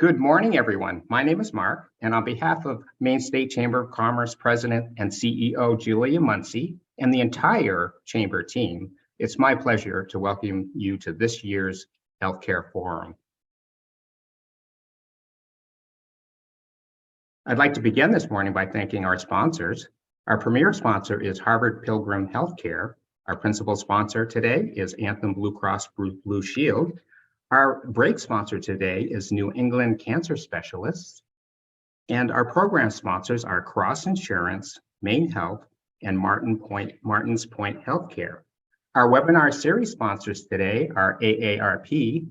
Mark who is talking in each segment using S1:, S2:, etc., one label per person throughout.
S1: Good morning, everyone. My name is Mark, and on behalf of Maine State Chamber of Commerce President and CEO Julia Muncie and the entire Chamber team, it's my pleasure to welcome you to this year's Healthcare Forum. I'd like to begin this morning by thanking our sponsors. Our premier sponsor is Harvard Pilgrim Healthcare. Our principal sponsor today is Anthem Blue Cross Blue Shield. Our break sponsor today is New England Cancer Specialists, and our program sponsors are Cross Insurance, Maine Health, and Martins Point Healthcare. Our webinar series sponsors today are AARP,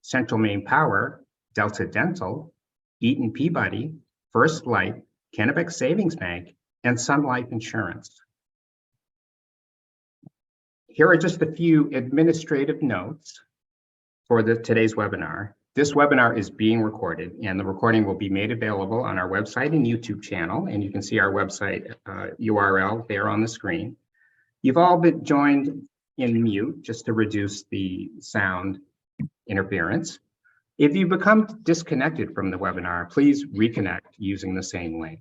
S1: Central Maine Power, Delta Dental, Eaton Peabody, First Light, Kennebec Savings Bank, and Sun Life Insurance. Here are just a few administrative notes for today's webinar. This webinar is being recorded, and the recording will be made available on our website and YouTube channel, and you can see our website URL there on the screen. You've all been joined in mute just to reduce the sound interference. If you become disconnected from the webinar, please reconnect using the same link.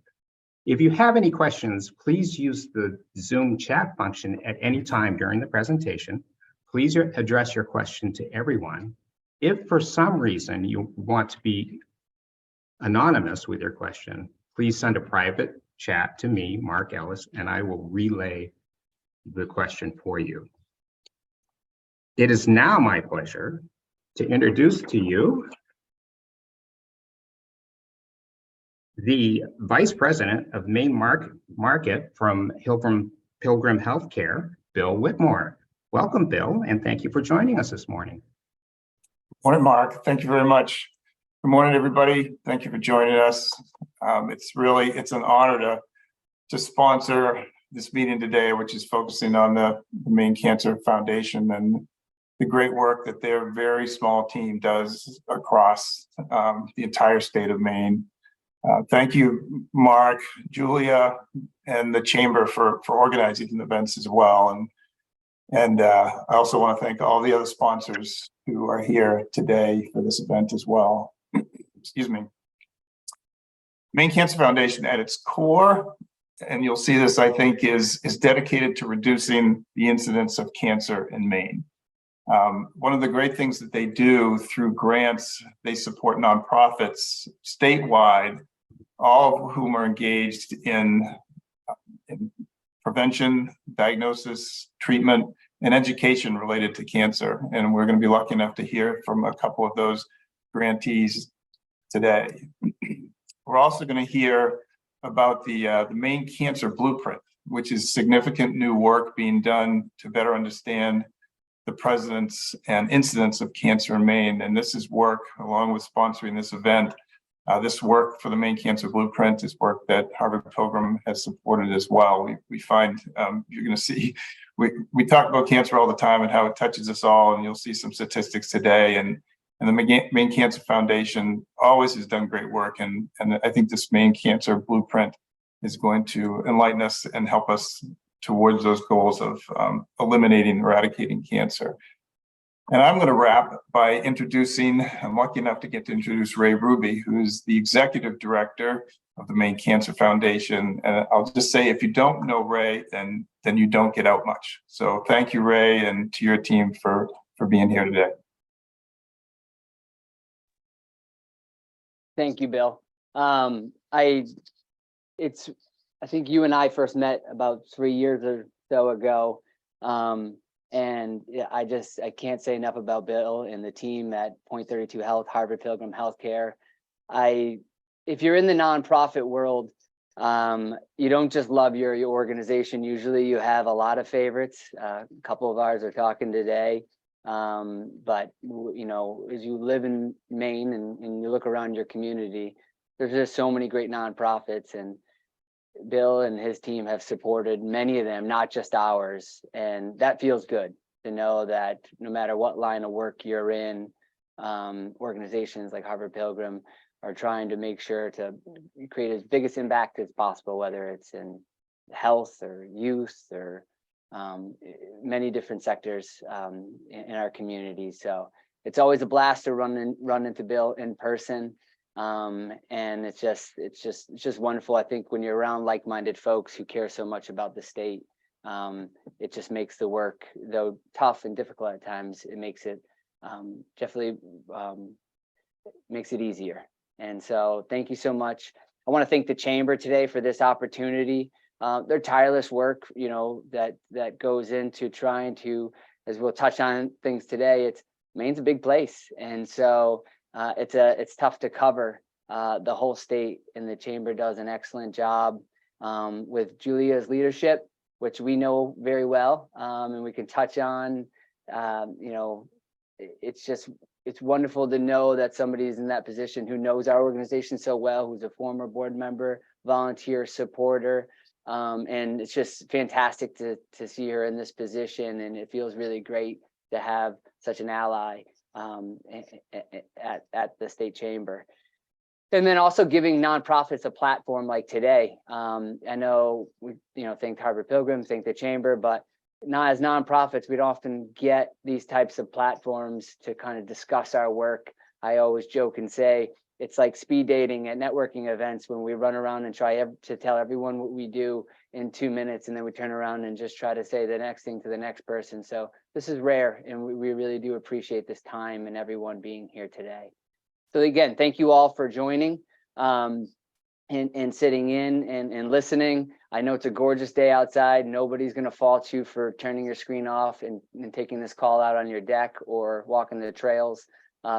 S1: If you have any questions, please use the Zoom chat function at any time during the presentation. Please address your question to everyone. If for some reason you want to be anonymous with your question, please send a private chat to me, Mark Ellis, and I will relay the question for you. It is now my pleasure to introduce to you the Vice President of Maine Market from Pilgrim Healthcare, Bill Whitmore. Welcome, Bill, and thank you for joining us this morning.
S2: Morning, Mark. Thank you very much. Good morning, everybody. Thank you for joining us. It's an honor to sponsor this meeting today, which is focusing on the Maine Cancer Foundation and the great work that their very small team does across the entire state of Maine. Thank you, Mark, Julia, and the Chamber for organizing the events as well. And I also want to thank all the other sponsors who are here today for this event as well. Excuse me. Maine Cancer Foundation at its core, and you'll see this, I think, is dedicated to reducing the incidence of cancer in Maine. One of the great things that they do through grants, they support nonprofits statewide, all of whom are engaged in prevention, diagnosis, treatment, and education related to cancer. And we're going to be lucky enough to hear from a couple of those grantees today. We're also going to hear about the Maine Cancer Blueprint, which is significant new work being done to better understand the presence and incidence of cancer in Maine. And this is work, along with sponsoring this event, this work for the Maine Cancer Blueprint is work that Harvard Pilgrim has supported as well. We find, you're going to see, we talk about cancer all the time and how it touches us all, and you'll see some statistics today. And the Maine Cancer Foundation always has done great work, and I think this Maine Cancer Blueprint is going to enlighten us and help us towards those goals of eliminating, eradicating cancer. And I'm going to wrap by I'm lucky enough to get to introduce Ray Ruby, who's the Executive Director of the Maine Cancer Foundation. And I'll just say, if you don't know Ray, then you don't get out much. So thank you, Ray, and to your team for being here today.
S3: Thank you, Bill. I think you and I first met about 3 years or so ago. And I can't say enough about Bill and the team at Point 32 Health, Harvard Pilgrim Healthcare. If you're in the nonprofit world, you don't just love your organization. Usually you have a lot of favorites. A couple of ours are talking today. But you know, as you live in Maine and you look around your community, there's just so many great nonprofits, and Bill and his team have supported many of them, not just ours. And that feels good to know that no matter what line of work you're in, organizations like Harvard Pilgrim are trying to make sure to create as biggest impact as possible, whether it's in health or youth or many different sectors in our community. So it's always a blast to run into Bill in person. And it's just wonderful. I think when you're around like-minded folks who care so much about the state, it just makes the work, though tough and difficult at times, it makes it definitely makes it easier. And so thank you so much. I want to thank the Chamber today for this opportunity. Their tireless work, that goes into trying to, as we'll touch on things today, Maine's a big place. And so it's tough to cover the whole state, and the Chamber does an excellent job with Julia's leadership, which we know very well, and we can touch on. It's wonderful to know that somebody's in that position who knows our organization so well, who's a former board member, volunteer, supporter, and it's just fantastic to see her in this position, and it feels really great to have such an ally at the State Chamber. And then also giving nonprofits a platform like today. I know we, thank Harvard Pilgrim, thank the Chamber, but not as nonprofits, we'd often get these types of platforms to kind of discuss our work. I always joke and say it's like speed dating at networking events when we run around and try to tell everyone what we do in 2 minutes, and then we turn around and just try to say the next thing to the next person. So this is rare, and we really do appreciate this time and everyone being here today. So again, thank you all for joining and sitting in and listening. I know it's a gorgeous day outside. Nobody's going to fault you for turning your screen off and taking this call out on your deck or walking the trails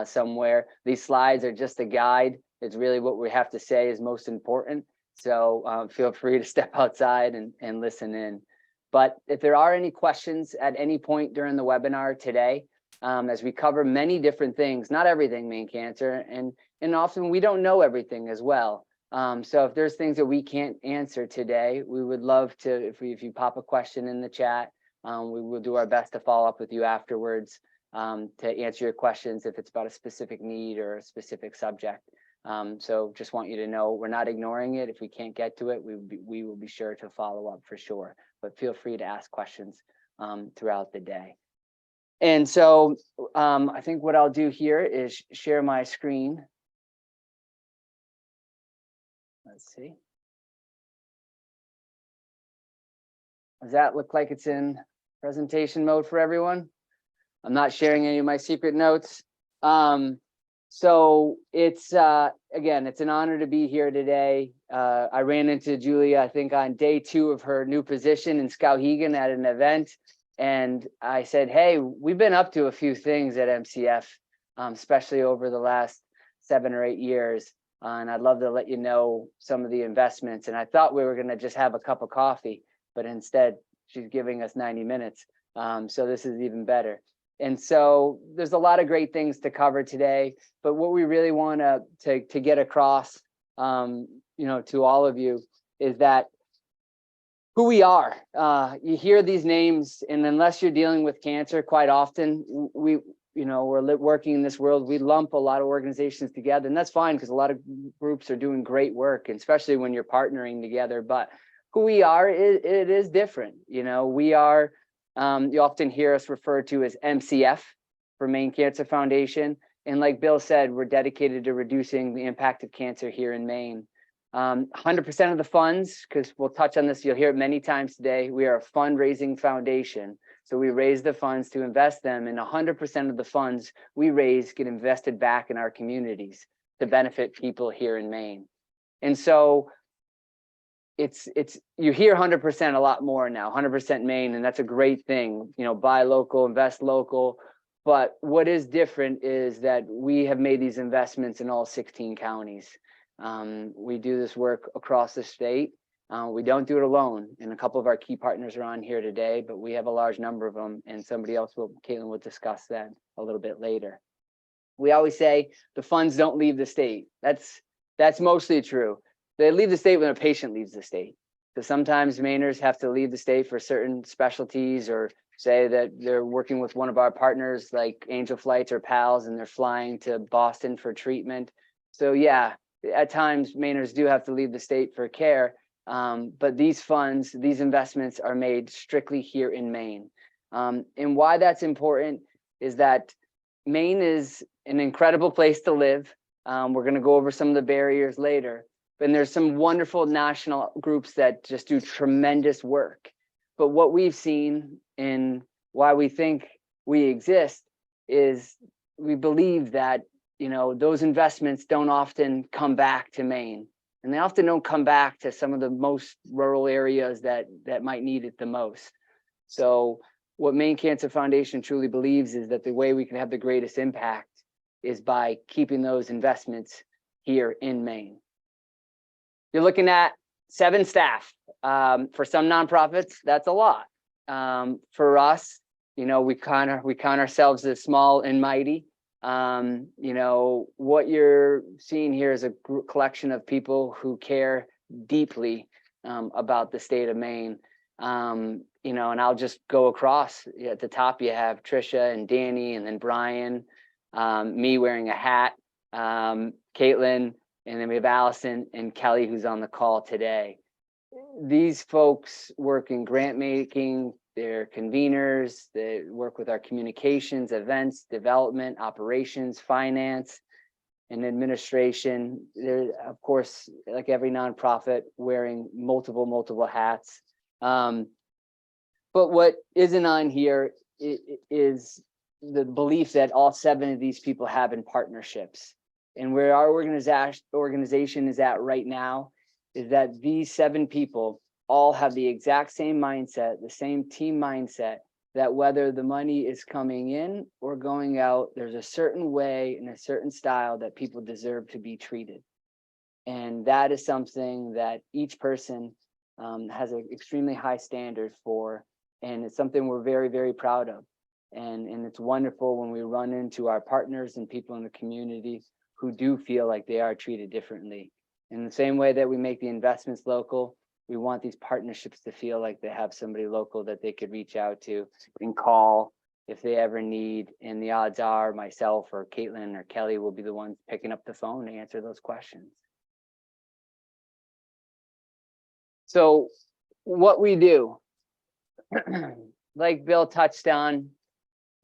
S3: somewhere. These slides are just a guide. It's really what we have to say is most important. So feel free to step outside and listen in. But if there are any questions at any point during the webinar today, as we cover many different things, not everything Maine Cancer, and often we don't know everything as well. So if there's things that we can't answer today, we would love to, if you pop a question in the chat, we will do our best to follow up with you afterwards to answer your questions if it's about a specific need or a specific subject. So just want you to know we're not ignoring it. If we can't get to it, we will be sure to follow up for sure. But feel free to ask questions throughout the day. And so I think what I'll do here is share my screen. Let's see. Does that look like it's in presentation mode for everyone? I'm not sharing any of my secret notes. So it's, again, it's an honor to be here today. I ran into Julia, I think on day 2 of her new position in Skowhegan at an event. And I said, hey, we've been up to a few things at MCF, especially over the last 7 or 8 years. And I'd love to let you know some of the investments. And I thought we were going to just have a cup of coffee, but instead she's giving us 90 minutes. So this is even better. And so there's a lot of great things to cover today. But what we really want to get across, to all of you is that who we are. You hear these names, and unless you're dealing with cancer, quite often we're working in this world, we lump a lot of organizations together, and that's fine because a lot of groups are doing great work, and especially when you're partnering together. But who we are, it is different. We are, you often hear us referred to as MCF for Maine Cancer Foundation. And like Bill said, we're dedicated to reducing the impact of cancer here in Maine. 100% of the funds, because we'll touch on this, you'll hear it many times today, we are a fundraising foundation. So we raise the funds to invest them, and 100% of the funds we raise get invested back in our communities to benefit people here in Maine. And so you hear 100% a lot more now, 100% Maine, and that's a great thing, buy local, invest local. But what is different is that we have made these investments in all 16 counties. We do this work across the state. We don't do it alone, and a couple of our key partners are on here today, but we have a large number of them, and Caitlin will discuss that a little bit later. We always say the funds don't leave the state. That's mostly true. They leave the state when a patient leaves the state. So sometimes Mainers have to leave the state for certain specialties, or say that they're working with one of our partners like Angel Flights or PALS, and they're flying to Boston for treatment. So yeah, at times Mainers do have to leave the state for care, but these funds, these investments are made strictly here in Maine. And why that's important is that Maine is an incredible place to live. We're going to go over some of the barriers later. And there's some wonderful national groups that just do tremendous work. But what we've seen and why we think we exist is we believe that, you know, those investments don't often come back to Maine. And they often don't come back to some of the most rural areas that might need it the most. So what Maine Cancer Foundation truly believes is that the way we can have the greatest impact is by keeping those investments here in Maine. You're looking at 7 staff. For some nonprofits, that's a lot. For us, you know, we count ourselves as small and mighty. You know, what you're seeing here is a collection of people who care deeply about the state of Maine. You know, and I'll just go across. At the top, you have Trisha and Danny, and then Brian, me wearing a hat, Caitlin, and then we have Allison and Kelly, who's on the call today. These folks work in grant making. They're conveners. They work with our communications, events, development, operations, finance, and administration. They're, of course, like every nonprofit, wearing multiple hats. But what isn't on here is the belief that all 7 of these people have in partnerships. And where our organization is at right now is that these 7 people all have the exact same mindset, the same team mindset, that whether the money is coming in or going out, there's a certain way and a certain style that people deserve to be treated. And that is something that each person has an extremely high standard for. And it's something we're very, very proud of. And it's wonderful when we run into our partners and people in the community who do feel like they are treated differently. In the same way that we make the investments local, we want these partnerships to feel like they have somebody local that they could reach out to and call if they ever need. And the odds are myself or Caitlin or Kelly will be the ones picking up the phone to answer those questions. So what we do, like Bill touched on,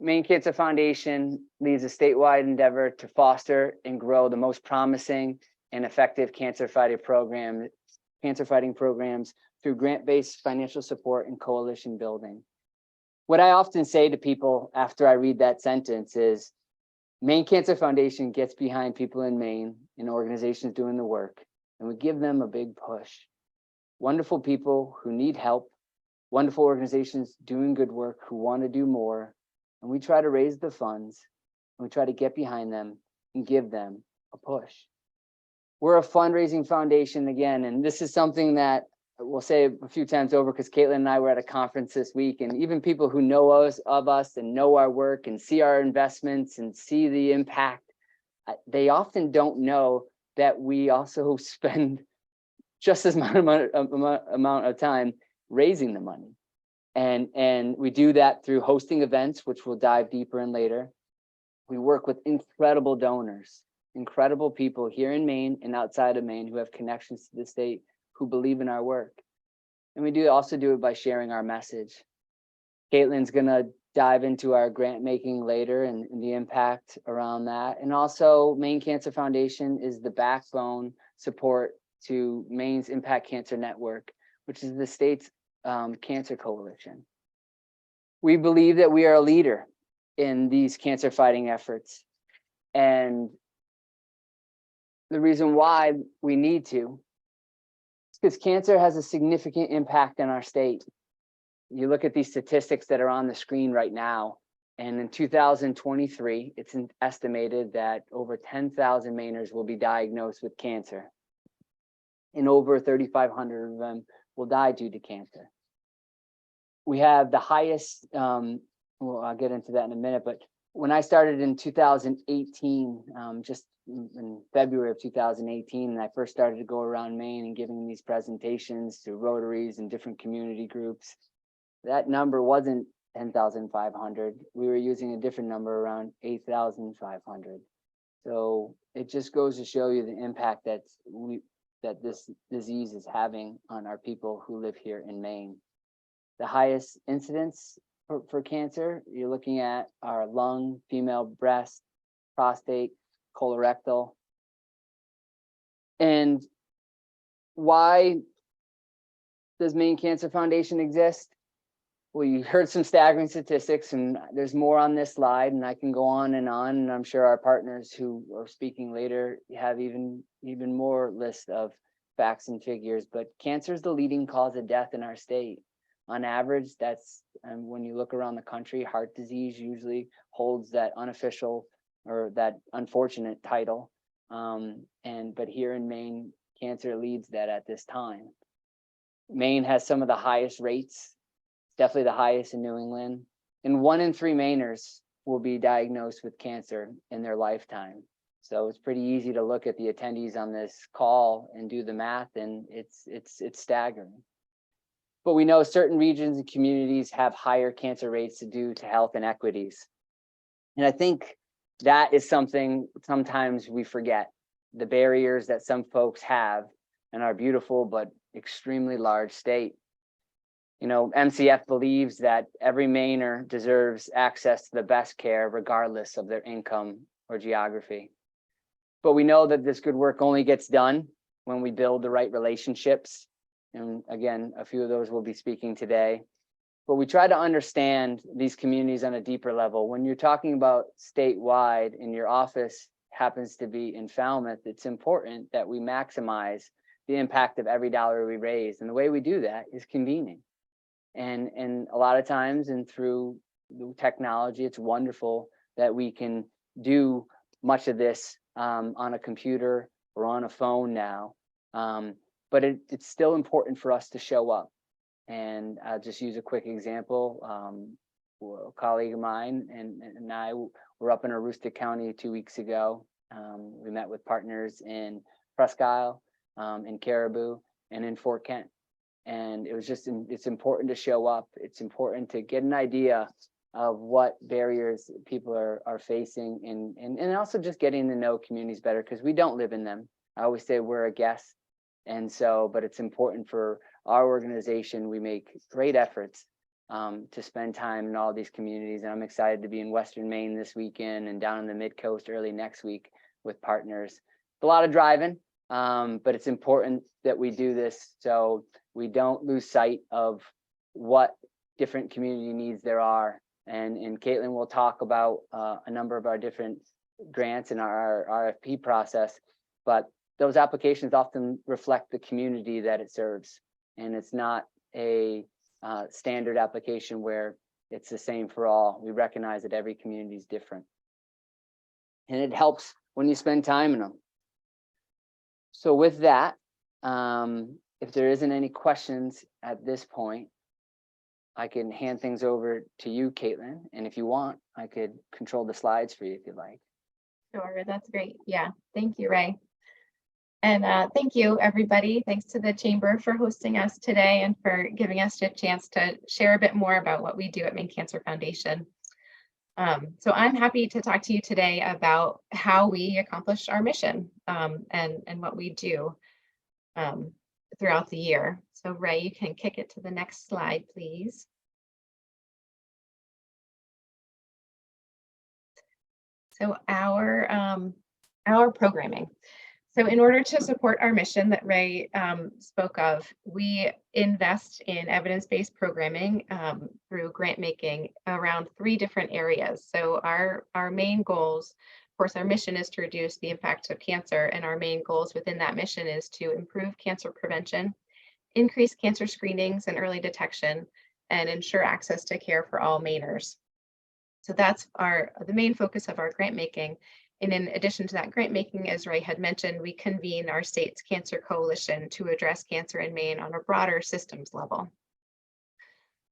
S3: Maine Cancer Foundation leads a statewide endeavor to foster and grow the most promising and effective cancer fighting programs through grant-based financial support and coalition building. What I often say to people after I read that sentence is, Maine Cancer Foundation gets behind people in Maine and organizations doing the work, and we give them a big push. Wonderful people who need help, wonderful organizations doing good work who want to do more, and we try to raise the funds, and we try to get behind them and give them a push. We're a fundraising foundation again, and this is something that we'll say a few times over because Caitlin and I were at a conference this week, and even people who know us and know our work and see our investments and see the impact, they often don't know that we also spend just as much amount of time raising the money. And we do that through hosting events, which we'll dive deeper in later. We work with incredible donors, incredible people here in Maine and outside of Maine who have connections to the state, who believe in our work. And we also do it by sharing our message. Caitlin's gonna dive into our grant making later and the impact around that. And also Maine Cancer Foundation is the backbone support to Maine's Impact Cancer Network, which is the state's cancer coalition. We believe that we are a leader in these cancer fighting efforts. And the reason why we need to is because cancer has a significant impact in our state. You look at these statistics that are on the screen right now, and in 2023, it's estimated that over 10,000 Mainers will be diagnosed with cancer, and over 3,500 of them will die due to cancer. We have the highest, well, I'll get into that in a minute, but when I started in 2018, just in February of 2018, and I first started to go around Maine and giving these presentations to Rotaries and different community groups, that number wasn't 10,500. We were using a different number, around 8,500. So it just goes to show you the impact that this disease is having on our people who live here in Maine. The highest incidence for cancer, you're looking at our lung, female breast, prostate, colorectal. And why does Maine Cancer Foundation exist? Well, you heard some staggering statistics, and there's more on this slide, and I can go on, and I'm sure our partners who are speaking later have even more list of facts and figures. But cancer is the leading cause of death in our state. On average, that's, and when you look around the country, heart disease usually holds that unofficial or that unfortunate title. But here in Maine, cancer leads that at this time. Maine has some of the highest rates, definitely the highest in New England. And 1 in 3 Mainers will be diagnosed with cancer in their lifetime. So it's pretty easy to look at the attendees on this call and do the math, and it's staggering. But we know certain regions and communities have higher cancer rates due to health inequities. And I think that is something sometimes we forget, the barriers that some folks have in our beautiful but extremely large state. You know, MCF believes that every Mainer deserves access to the best care regardless of their income or geography. But we know that this good work only gets done when we build the right relationships. And again, a few of those will be speaking today. But we try to understand these communities on a deeper level. When you're talking about statewide and your office happens to be in Falmouth, it's important that we maximize the impact of every dollar we raise. And the way we do that is convening. And a lot of times, and through technology, it's wonderful that we can do much of this on a computer or on a phone now. But it's still important for us to show up. And I'll just use a quick example. A colleague of mine and I were up in Aroostook County 2 weeks ago. We met with partners in Presque Isle, in Caribou, and in Fort Kent. And it was just, it's important to show up. It's important to get an idea of what barriers people are facing, and also just getting to know communities better, because we don't live in them. I always say we're a guest. And so, but it's important for our organization. We make great efforts to spend time in all these communities. And I'm excited to be in Western Maine this weekend and down in the mid-coast early next week with partners. A lot of driving, but it's important that we do this so we don't lose sight of what different community needs there are. And Caitlin will talk about a number of our different grants in our RFP process, but those applications often reflect the community that it serves. And it's not a standard application where it's the same for all. We recognize that every community is different. And it helps when you spend time in them. So with that, if there isn't any questions at this point, I can hand things over to you, Caitlin. And if you want, I could control the slides for you if you'd like.
S4: Sure, that's great. Yeah, thank you, Ray. And thank you, everybody. Thanks to the Chamber for hosting us today and for giving us a chance to share a bit more about what we do at Maine Cancer Foundation. So I'm happy to talk to you today about how we accomplish our mission and what we do throughout the year. So Ray, you can kick it to the next slide, please. So our programming. So in order to support our mission that Ray spoke of, we invest in evidence-based programming through grant making around 3 different areas. So our main goals, of course, our mission is to reduce the impact of cancer, and our main goals within that mission is to improve cancer prevention, increase cancer screenings and early detection, and ensure access to care for all Mainers. So that's the main focus of our grant making. And in addition to that grant making, as Ray had mentioned, we convene our state's cancer coalition to address cancer in Maine on a broader systems level.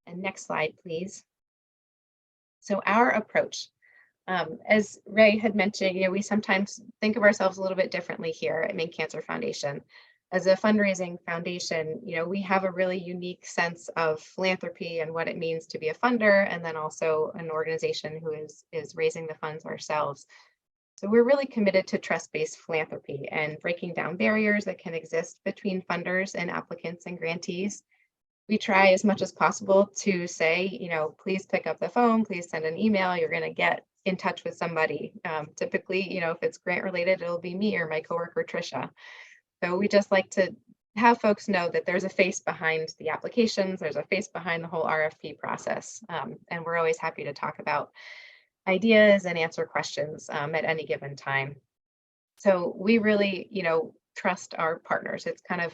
S4: And next slide, please. So our approach, as Ray had mentioned, we sometimes think of ourselves a little bit differently here at Maine Cancer Foundation. As a fundraising foundation, we have a really unique sense of philanthropy and what it means to be a funder, and then also an organization who is raising the funds ourselves. So we're really committed to trust-based philanthropy and breaking down barriers that can exist between funders and applicants and grantees. We try as much as possible to say, please pick up the phone, please send an email, you're going to get in touch with somebody. Typically, if it's grant related, it'll be me or my coworker, Trisha. So we just like to have folks know that there's a face behind the applications, there's a face behind the whole RFP process. And we're always happy to talk about ideas and answer questions at any given time. So we really, trust our partners.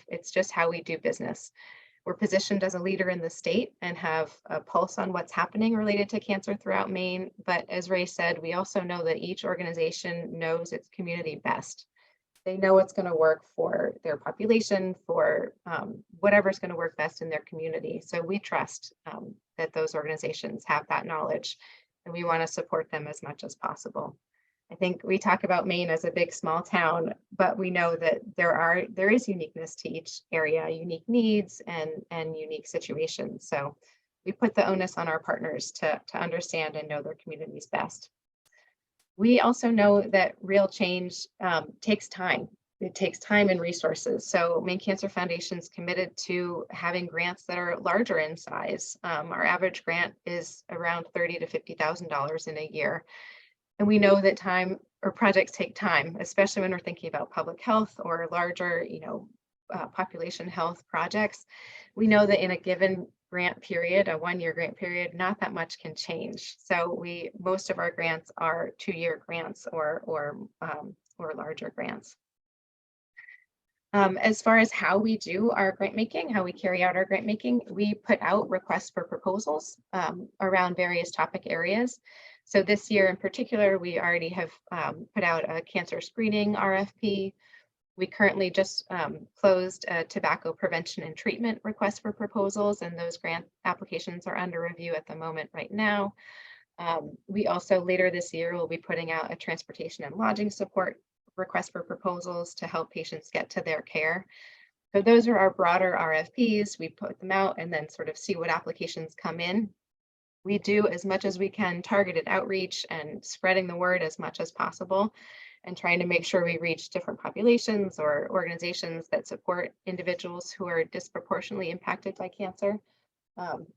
S4: It's just how we do business. We're positioned as a leader in the state and have a pulse on what's happening related to cancer throughout Maine. But as Ray said, we also know that each organization knows its community best. They know what's going to work for their population, for whatever's going to work best in their community. So we trust that those organizations have that knowledge, and we want to support them as much as possible. I think we talk about Maine as a big, small town, but we know that there is uniqueness to each area, unique needs and unique situations. So we put the onus on our partners to understand and know their communities best. We also know that real change takes time. It takes time and resources. So Maine Cancer Foundation is committed to having grants that are larger in size. Our average grant is around $30,000 to $50,000 in a year. And we know that time or projects take time, especially when we're thinking about public health or larger, population health projects. We know that in a given grant period, a 1-year grant period, not that much can change. So most of our grants are 2-year grants or larger grants. As far as how we do our grant making, how we carry out our grant making, we put out requests for proposals around various topic areas. So this year in particular, we already have put out a cancer screening RFP. We currently just closed a tobacco prevention and treatment request for proposals, and those grant applications are under review at the moment right now. We also later this year will be putting out a transportation and lodging support request for proposals to help patients get to their care. So those are our broader RFPs. We put them out and then sort of see what applications come in. We do as much as we can targeted outreach and spreading the word as much as possible and trying to make sure we reach different populations or organizations that support individuals who are disproportionately impacted by cancer.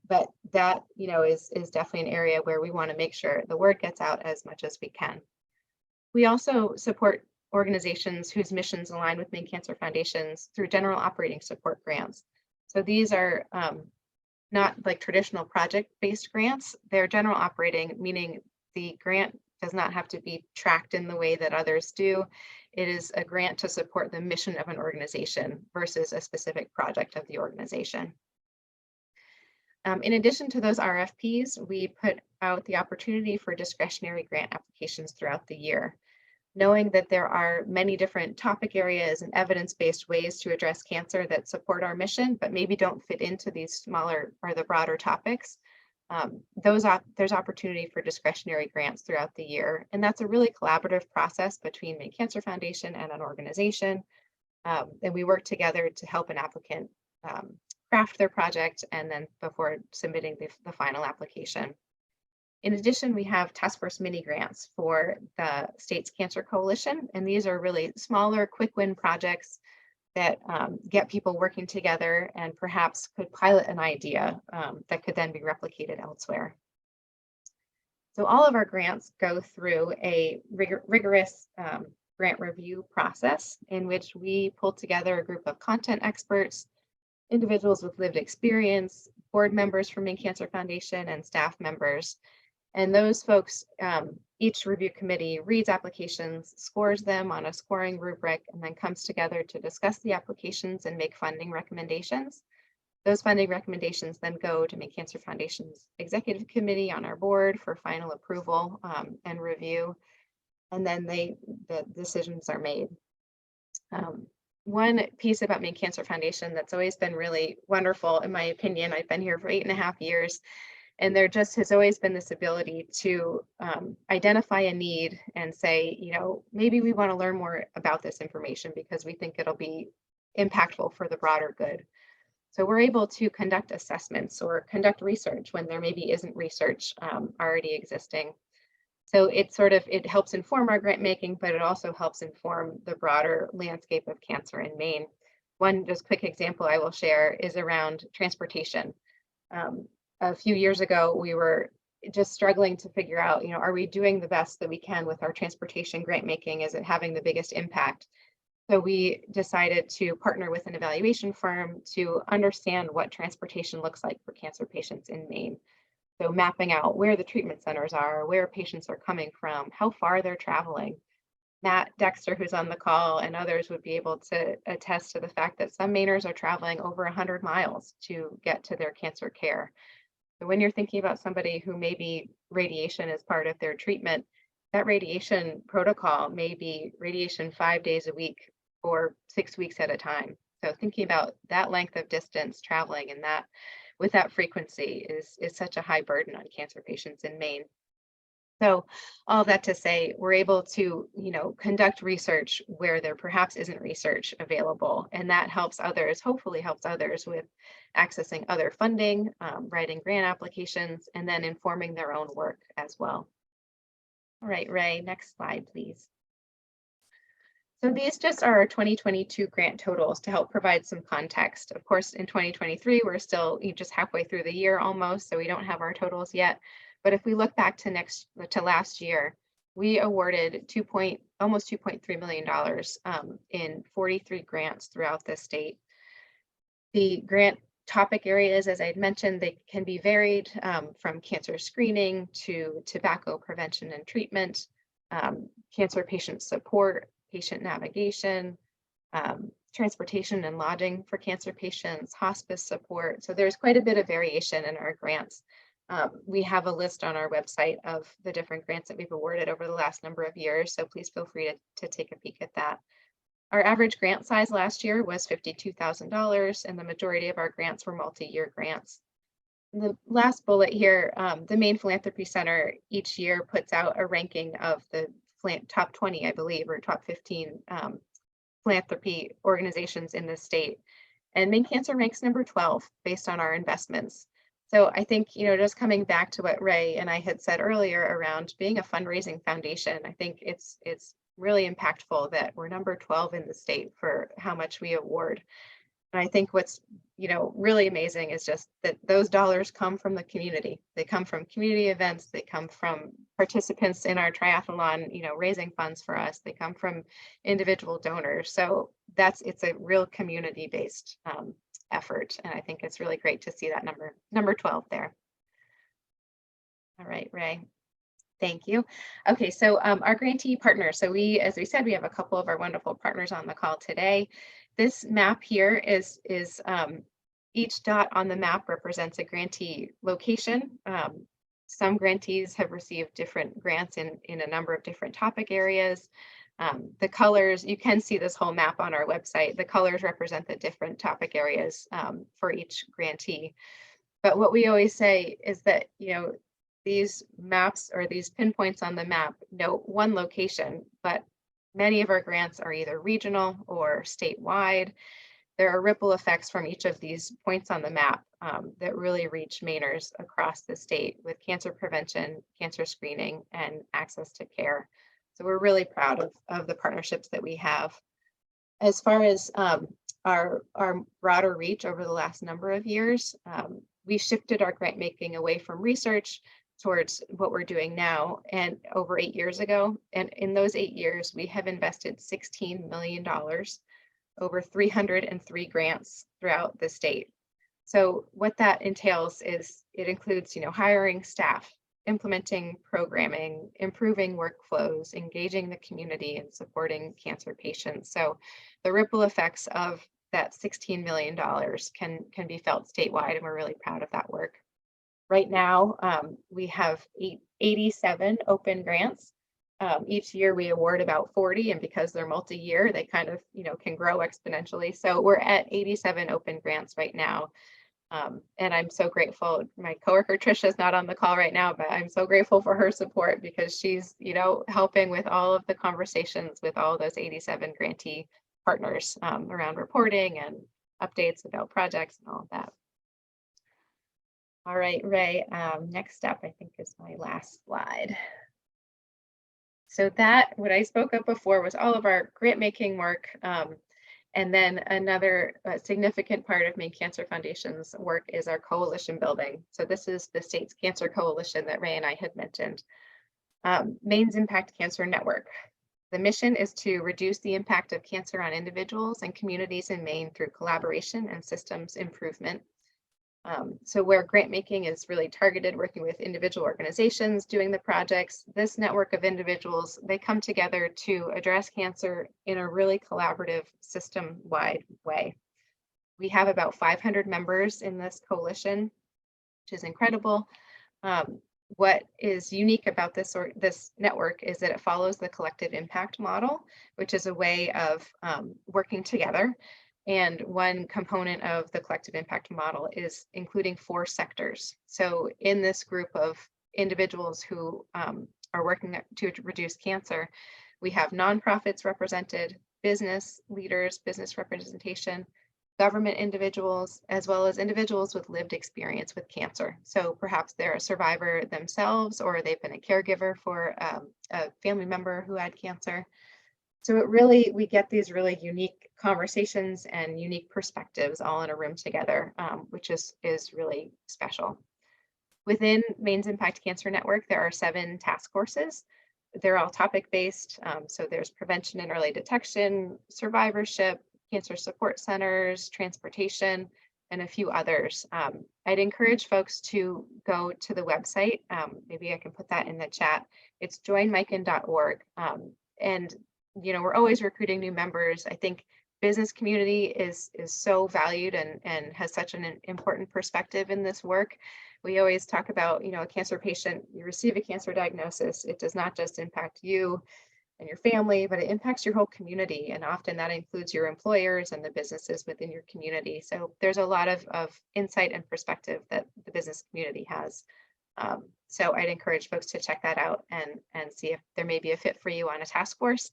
S4: But that, is definitely an area where we want to make sure the word gets out as much as we can. We also support organizations whose missions align with Maine Cancer Foundation's through general operating support grants. So these are not like traditional project-based grants. They're general operating, meaning the grant does not have to be tracked in the way that others do. It is a grant to support the mission of an organization versus a specific project of the organization. In addition to those RFPs, we put out the opportunity for discretionary grant applications throughout the year. Knowing that there are many different topic areas and evidence-based ways to address cancer that support our mission, but maybe don't fit into these smaller or the broader topics, there's opportunity for discretionary grants throughout the year. And that's a really collaborative process between Maine Cancer Foundation and an organization. And we work together to help an applicant craft their project and then before submitting the final application. In addition, we have task force mini grants for the state's Cancer Coalition, and these are really smaller, quick win projects that get people working together and perhaps could pilot an idea that could then be replicated elsewhere. So all of our grants go through a rigorous grant review process in which we pull together a group of content experts, individuals with lived experience, board members from Maine Cancer Foundation, and staff members. And those folks, each review committee reads applications, scores them on a scoring rubric, and then comes together to discuss the applications and make funding recommendations. Those funding recommendations then go to Maine Cancer Foundation's executive committee on our board for final approval and review. And then the decisions are made. One piece about Maine Cancer Foundation that's always been really wonderful, in my opinion, I've been here for 8.5 years, and there just has always been this ability to identify a need and say, maybe we want to learn more about this information because we think it'll be impactful for the broader good. So we're able to conduct assessments or conduct research when there maybe isn't research already existing. So it helps inform our grant making, but it also helps inform the broader landscape of cancer in Maine. One just quick example I will share is around transportation. A few years ago, we were just struggling to figure out, are we doing the best that we can with our transportation grant making? Is it having the biggest impact? So we decided to partner with an evaluation firm to understand what transportation looks like for cancer patients in Maine. So mapping out where the treatment centers are, where patients are coming from, how far they're traveling. Matt Dexter, who's on the call, and others would be able to attest to the fact that some Mainers are traveling over 100 miles to get to their cancer care. So when you're thinking about somebody who maybe radiation is part of their treatment, that radiation protocol may be radiation 5 days a week for 6 weeks at a time. So thinking about that length of distance traveling and that with that frequency is such a high burden on cancer patients in Maine. So all that to say, we're able to, conduct research where there perhaps isn't research available, and that helps others, hopefully helps others with accessing other funding, writing grant applications, and then informing their own work as well. All right, Ray, next slide, please. So these just are our 2022 grant totals to help provide some context. Of course, in 2023, we're still just halfway through the year almost, so we don't have our totals yet. But if we look back to last year, we awarded almost $2.3 million in 43 grants throughout the state. The grant topic areas, as I had mentioned, they can be varied from cancer screening to tobacco prevention and treatment, cancer patient support, patient navigation, transportation and lodging for cancer patients, hospice support. So there's quite a bit of variation in our grants. We have a list on our website of the different grants that we've awarded over the last number of years, so please feel free to take a peek at that. Our average grant size last year was $52,000, and the majority of our grants were multi-year grants. The last bullet here, the Maine Philanthropy Center each year puts out a ranking of the top 20, I believe, or top 15 philanthropy organizations in the state. And Maine Cancer ranks number 12 based on our investments. So I think, just coming back to what Ray and I had said earlier around being a fundraising foundation, I think it's really impactful that we're number 12 in the state for how much we award. And I think what's, really amazing is just that those dollars come from the community. They come from community events. They come from participants in our triathlon, raising funds for us. They come from individual donors. So it's a real community-based effort. And I think it's really great to see that number 12 there. All right, Ray. Thank you. Okay, so our grantee partners. So as we said, we have a couple of our wonderful partners on the call today. This map here is each dot on the map represents a grantee location. Some grantees have received different grants in a number of different topic areas. The colors, you can see this whole map on our website. The colors represent the different topic areas for each grantee. But what we always say is that, these maps or these pinpoints on the map note one location, but many of our grants are either regional or statewide. There are ripple effects from each of these points on the map that really reach Mainers across the state with cancer prevention, cancer screening, and access to care. So we're really proud of the partnerships that we have. As far as our broader reach over the last number of years, we shifted our grant making away from research towards what we're doing now and over 8 years ago. And in those 8 years, we have invested $16 million, over 303 grants throughout the state. So what that entails is it includes, hiring staff, implementing programming, improving workflows, engaging the community, and supporting cancer patients. So the ripple effects of that $16 million can be felt statewide, and we're really proud of that work. Right now, we have 87 open grants. Each year we award about 40, and because they're multi-year, they kind of, can grow exponentially. So we're at 87 open grants right now. And I'm so grateful. My coworker Trisha is not on the call right now, but I'm so grateful for her support because she's, helping with all of the conversations with all those 87 grantee partners around reporting and updates about projects and all of that. All right, Ray, next up, I think is my last slide. So what I spoke of before was all of our grant making work. And then another significant part of Maine Cancer Foundation's work is our coalition building. So this is the state's cancer coalition that Ray and I had mentioned. Maine's Impact Cancer Network. The mission is to reduce the impact of cancer on individuals and communities in Maine through collaboration and systems improvement. So where grant making is really targeted, working with individual organizations doing the projects, this network of individuals, they come together to address cancer in a really collaborative, system-wide way. We have about 500 members in this coalition, which is incredible. What is unique about this network is that it follows the collective impact model, which is a way of working together. And one component of the collective impact model is including 4 sectors. So in this group of individuals who are working to reduce cancer, we have nonprofits represented, business leaders, business representation, government individuals, as well as individuals with lived experience with cancer. So perhaps they're a survivor themselves, or they've been a caregiver for a family member who had cancer. So we get these really unique conversations and unique perspectives all in a room together, which is really special. Within Maine's Impact Cancer Network, there are 7 task forces. They're all topic-based. So there's prevention and early detection, survivorship, cancer support centers, transportation, and a few others. I'd encourage folks to go to the website. Maybe I can put that in the chat. It's joinmicon.org. And we're always recruiting new members. I think business community is so valued and has such an important perspective in this work. We always talk about, a cancer patient, you receive a cancer diagnosis, it does not just impact you and your family, but it impacts your whole community. And often that includes your employers and the businesses within your community. So there's a lot of insight and perspective that the business community has. So I'd encourage folks to check that out and see if there may be a fit for you on a task force.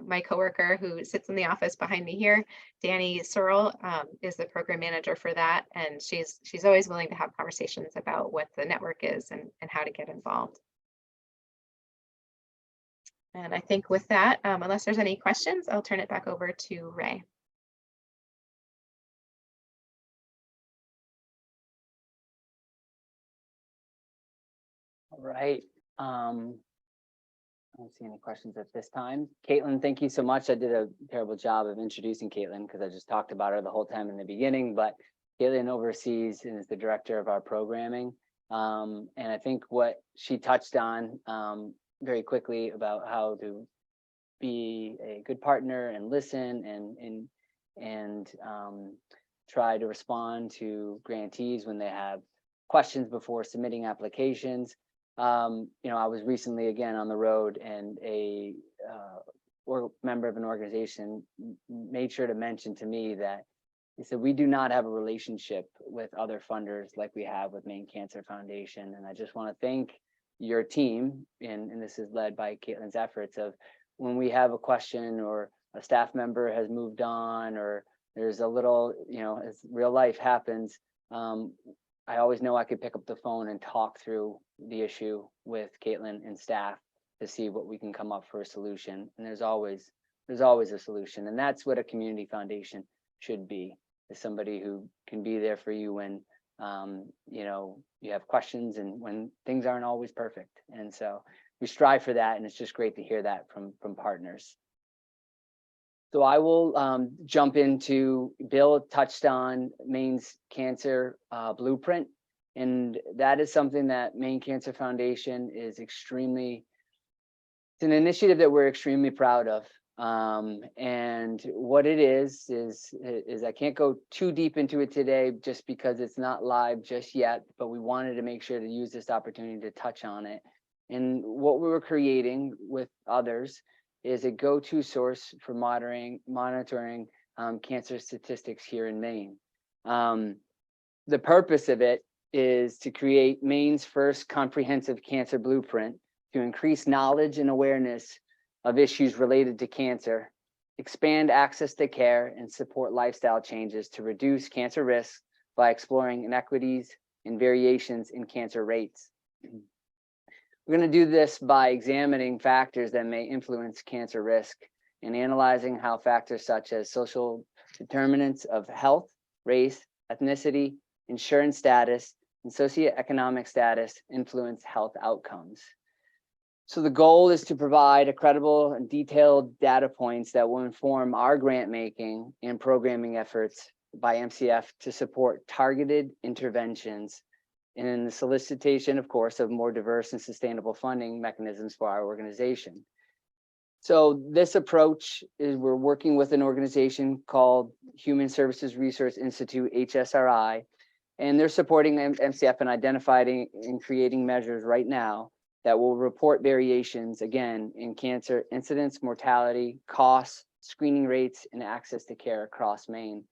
S4: My coworker who sits in the office behind me here, Danny Searle, is the program manager for that. And she's always willing to have conversations about what the network is and how to get involved. And I think with that, unless there's any questions, I'll turn it back over to Ray.
S3: All right. I don't see any questions at this time. Caitlin, thank you so much. I did a terrible job of introducing Caitlin because I just talked about her the whole time in the beginning, but Caitlin oversees and is the director of our programming. And I think what she touched on very quickly about how to be a good partner and listen and try to respond to grantees when they have questions before submitting applications. I was recently again on the road, and a member of an organization made sure to mention to me that he said, we do not have a relationship with other funders like we have with Maine Cancer Foundation. And I just want to thank your team, and this is led by Caitlin's efforts, of when we have a question or a staff member has moved on or there's a little, as real life happens, I always know I could pick up the phone and talk through the issue with Caitlin and staff to see what we can come up for a solution. And there's always a solution. And that's what a community foundation should be, is somebody who can be there for you when you have questions and when things aren't always perfect. And so we strive for that, and it's just great to hear that from partners. So I will jump into, Bill touched on Maine's Cancer Blueprint, and that is something that Maine Cancer Foundation is it's an initiative that we're extremely proud of. And what it is I can't go too deep into it today just because it's not live just yet, but we wanted to make sure to use this opportunity to touch on it. And what we were creating with others is a go-to source for monitoring cancer statistics here in Maine. The purpose of it is to create Maine's first comprehensive cancer blueprint to increase knowledge and awareness of issues related to cancer, expand access to care, and support lifestyle changes to reduce cancer risk by exploring inequities and variations in cancer rates. We're going to do this by examining factors that may influence cancer risk and analyzing how factors such as social determinants of health, race, ethnicity, insurance status, and socioeconomic status influence health outcomes. So the goal is to provide a credible and detailed data points that will inform our grant making and programming efforts by MCF to support targeted interventions in the solicitation, of course, of more diverse and sustainable funding mechanisms for our organization. So this approach is we're working with an organization called Human Services Research Institute, HSRI, and they're supporting MCF in identifying and creating measures right now that will report variations, again, in cancer incidence, mortality, costs, screening rates, and access to care across Maine.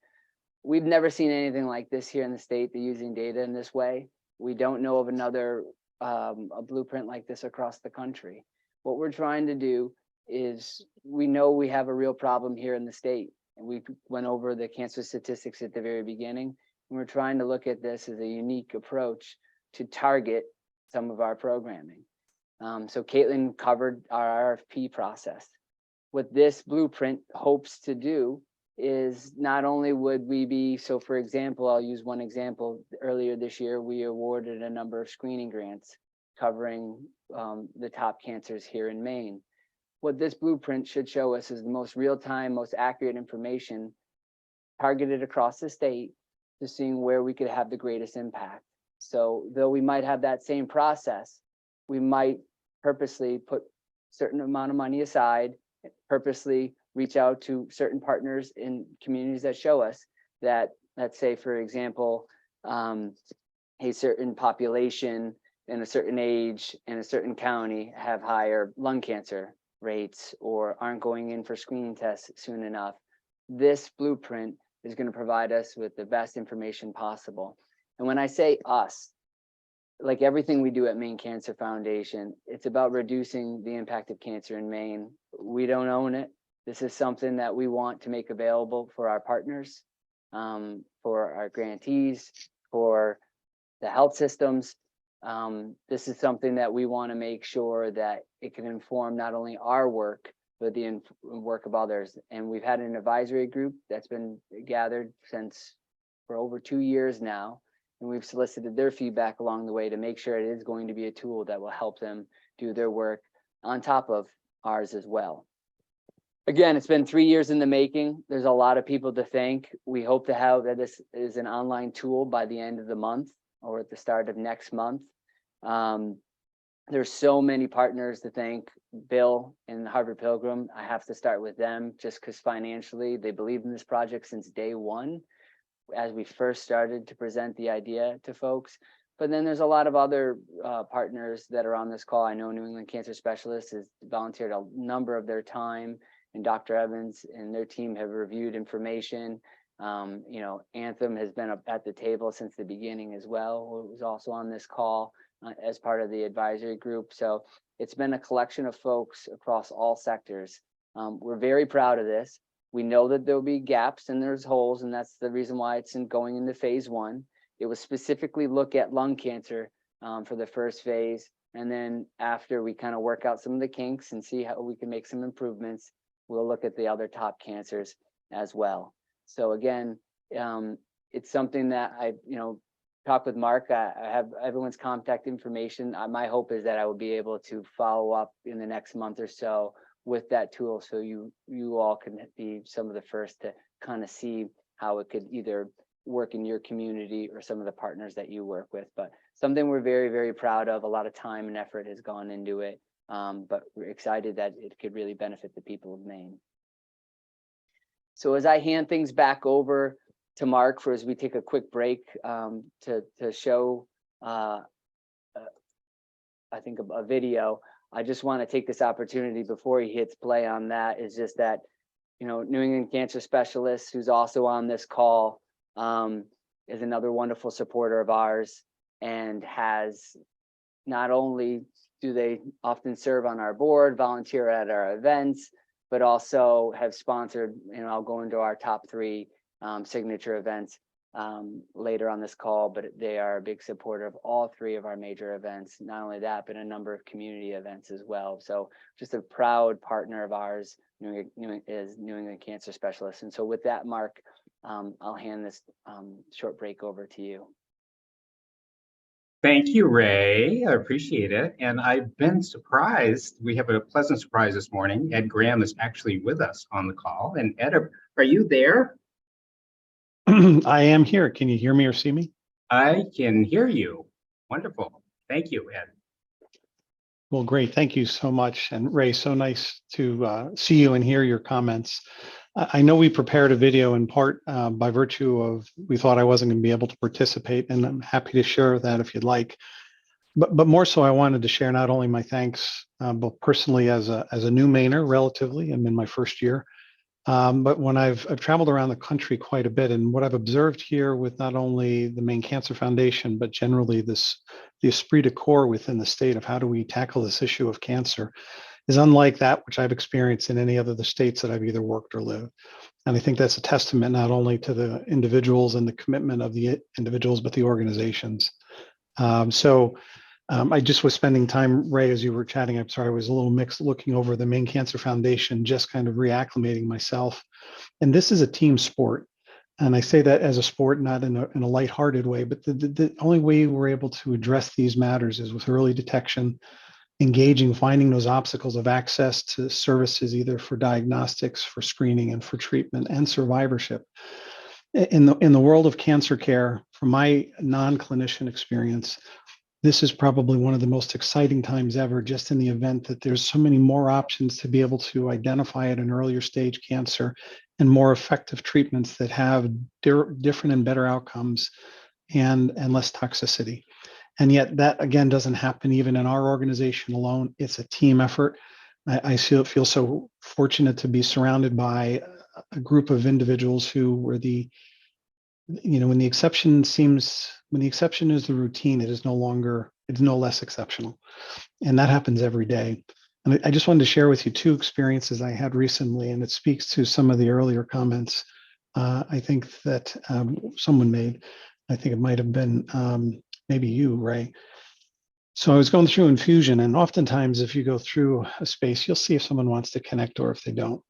S3: We've never seen anything like this here in the state. They're using data in this way. We don't know of another a blueprint like this across the country. What we're trying to do is, we know we have a real problem here in the state, and we went over the cancer statistics at the very beginning, and we're trying to look at this as a unique approach to target some of our programming. So Caitlin covered our RFP process. What this blueprint hopes to do is not only would we be, so for example, I'll use one example. Earlier this year, we awarded a number of screening grants covering the top cancers here in Maine. What this blueprint should show us is the most real-time, most accurate information targeted across the state to seeing where we could have the greatest impact. So though we might have that same process, we might purposely put certain amount of money aside, purposely reach out to certain partners in communities that show us that, let's say, for example, a certain population in a certain age in a certain county have higher lung cancer rates or aren't going in for screening tests soon enough. This blueprint is going to provide us with the best information possible. And when I say us, like everything we do at Maine Cancer Foundation, it's about reducing the impact of cancer in Maine. We don't own it. This is something that we want to make available for our partners, for our grantees, for the health systems. This is something that we want to make sure that it can inform not only our work, but the work of others. And we've had an advisory group that's been gathered for over 2 years now. And we've solicited their feedback along the way to make sure it is going to be a tool that will help them do their work on top of ours as well. Again, it's been 3 years in the making. There's a lot of people to thank. We hope to have that this is an online tool by the end of the month or at the start of next month. There's so many partners to thank. Bill and Harvard Pilgrim, I have to start with them just because financially they believe in this project since day one, as we first started to present the idea to folks. But then there's a lot of other partners that are on this call. I know New England Cancer Specialists has volunteered a number of their time, and Dr. Evans and their team have reviewed information. You know, Anthem has been at the table since the beginning as well. It was also on this call as part of the advisory group. So it's been a collection of folks across all sectors. We're very proud of this. We know that there'll be gaps and there's holes, and that's the reason why it's going into phase 1. It was specifically look at lung cancer for the first phase. And then after we kind of work out some of the kinks and see how we can make some improvements, we'll look at the other top cancers as well. So again, it's something that I, talk with Mark. I have everyone's contact information. My hope is that I will be able to follow up in the next month or so with that tool, so you all can be some of the first to kind of see how it could either work in your community or some of the partners that you work with. But something we're very, very proud of. A lot of time and effort has gone into it, but we're excited that it could really benefit the people of Maine. So as I hand things back over to Mark for as we take a quick break to show, I think, a video. I just want to take this opportunity before he hits play on that, is just that, New England Cancer Specialists, who's also on this call, is another wonderful supporter of ours, and has not only do they often serve on our board, volunteer at our events, but also have sponsored, I'll go into our top 3 signature events later on this call, but they are a big supporter of all 3 of our major events. Not only that, but a number of community events as well. So just a proud partner of ours is New England Cancer Specialists. And so with that, Mark, I'll hand this short break over to you.
S1: Thank you, Ray. I appreciate it. And I've been surprised. We have a pleasant surprise this morning. Ed Graham is actually with us on the call. And Ed, are you there?
S5: I am here. Can you hear me or see me?
S1: I can hear you. Wonderful. Thank you, Ed.
S5: Well, great. Thank you so much. And Ray, so nice to see you and hear your comments. I know we prepared a video in part by virtue of we thought I wasn't going to be able to participate, and I'm happy to share that if you'd like. But more so, I wanted to share not only my thanks, both personally as a new Mainer, relatively, I'm in my first year, but when I've traveled around the country quite a bit, and what I've observed here with not only the Maine Cancer Foundation, but generally the esprit de corps within the state of how do we tackle this issue of cancer is unlike that which I've experienced in any other of the states that I've either worked or lived. And I think that's a testament not only to the individuals and the commitment of the individuals, but the organizations. I just was spending time, Ray, as you were chatting, I'm sorry, I was a little mixed looking over the Maine Cancer Foundation, just kind of reacclimating myself. And this is a team sport. And I say that as a sport, not in a lighthearted way, but the only way we're able to address these matters is with early detection, engaging, finding those obstacles of access to services, either for diagnostics, for screening, and for treatment and survivorship. In the world of cancer care, from my non-clinician experience, this is probably one of the most exciting times ever, just in the event that there's so many more options to be able to identify at an earlier stage cancer and more effective treatments that have different and better outcomes and less toxicity. And yet that, again, doesn't happen even in our organization alone. It's a team effort. I feel so fortunate to be surrounded by a group of individuals who were when the exception is the routine, it's no less exceptional. And that happens every day. And I just wanted to share with you two experiences I had recently, and it speaks to some of the earlier comments I think that someone made. I think it might have been maybe you, Ray. So I was going through infusion, and oftentimes if you go through a space, you'll see if someone wants to connect or if they don't.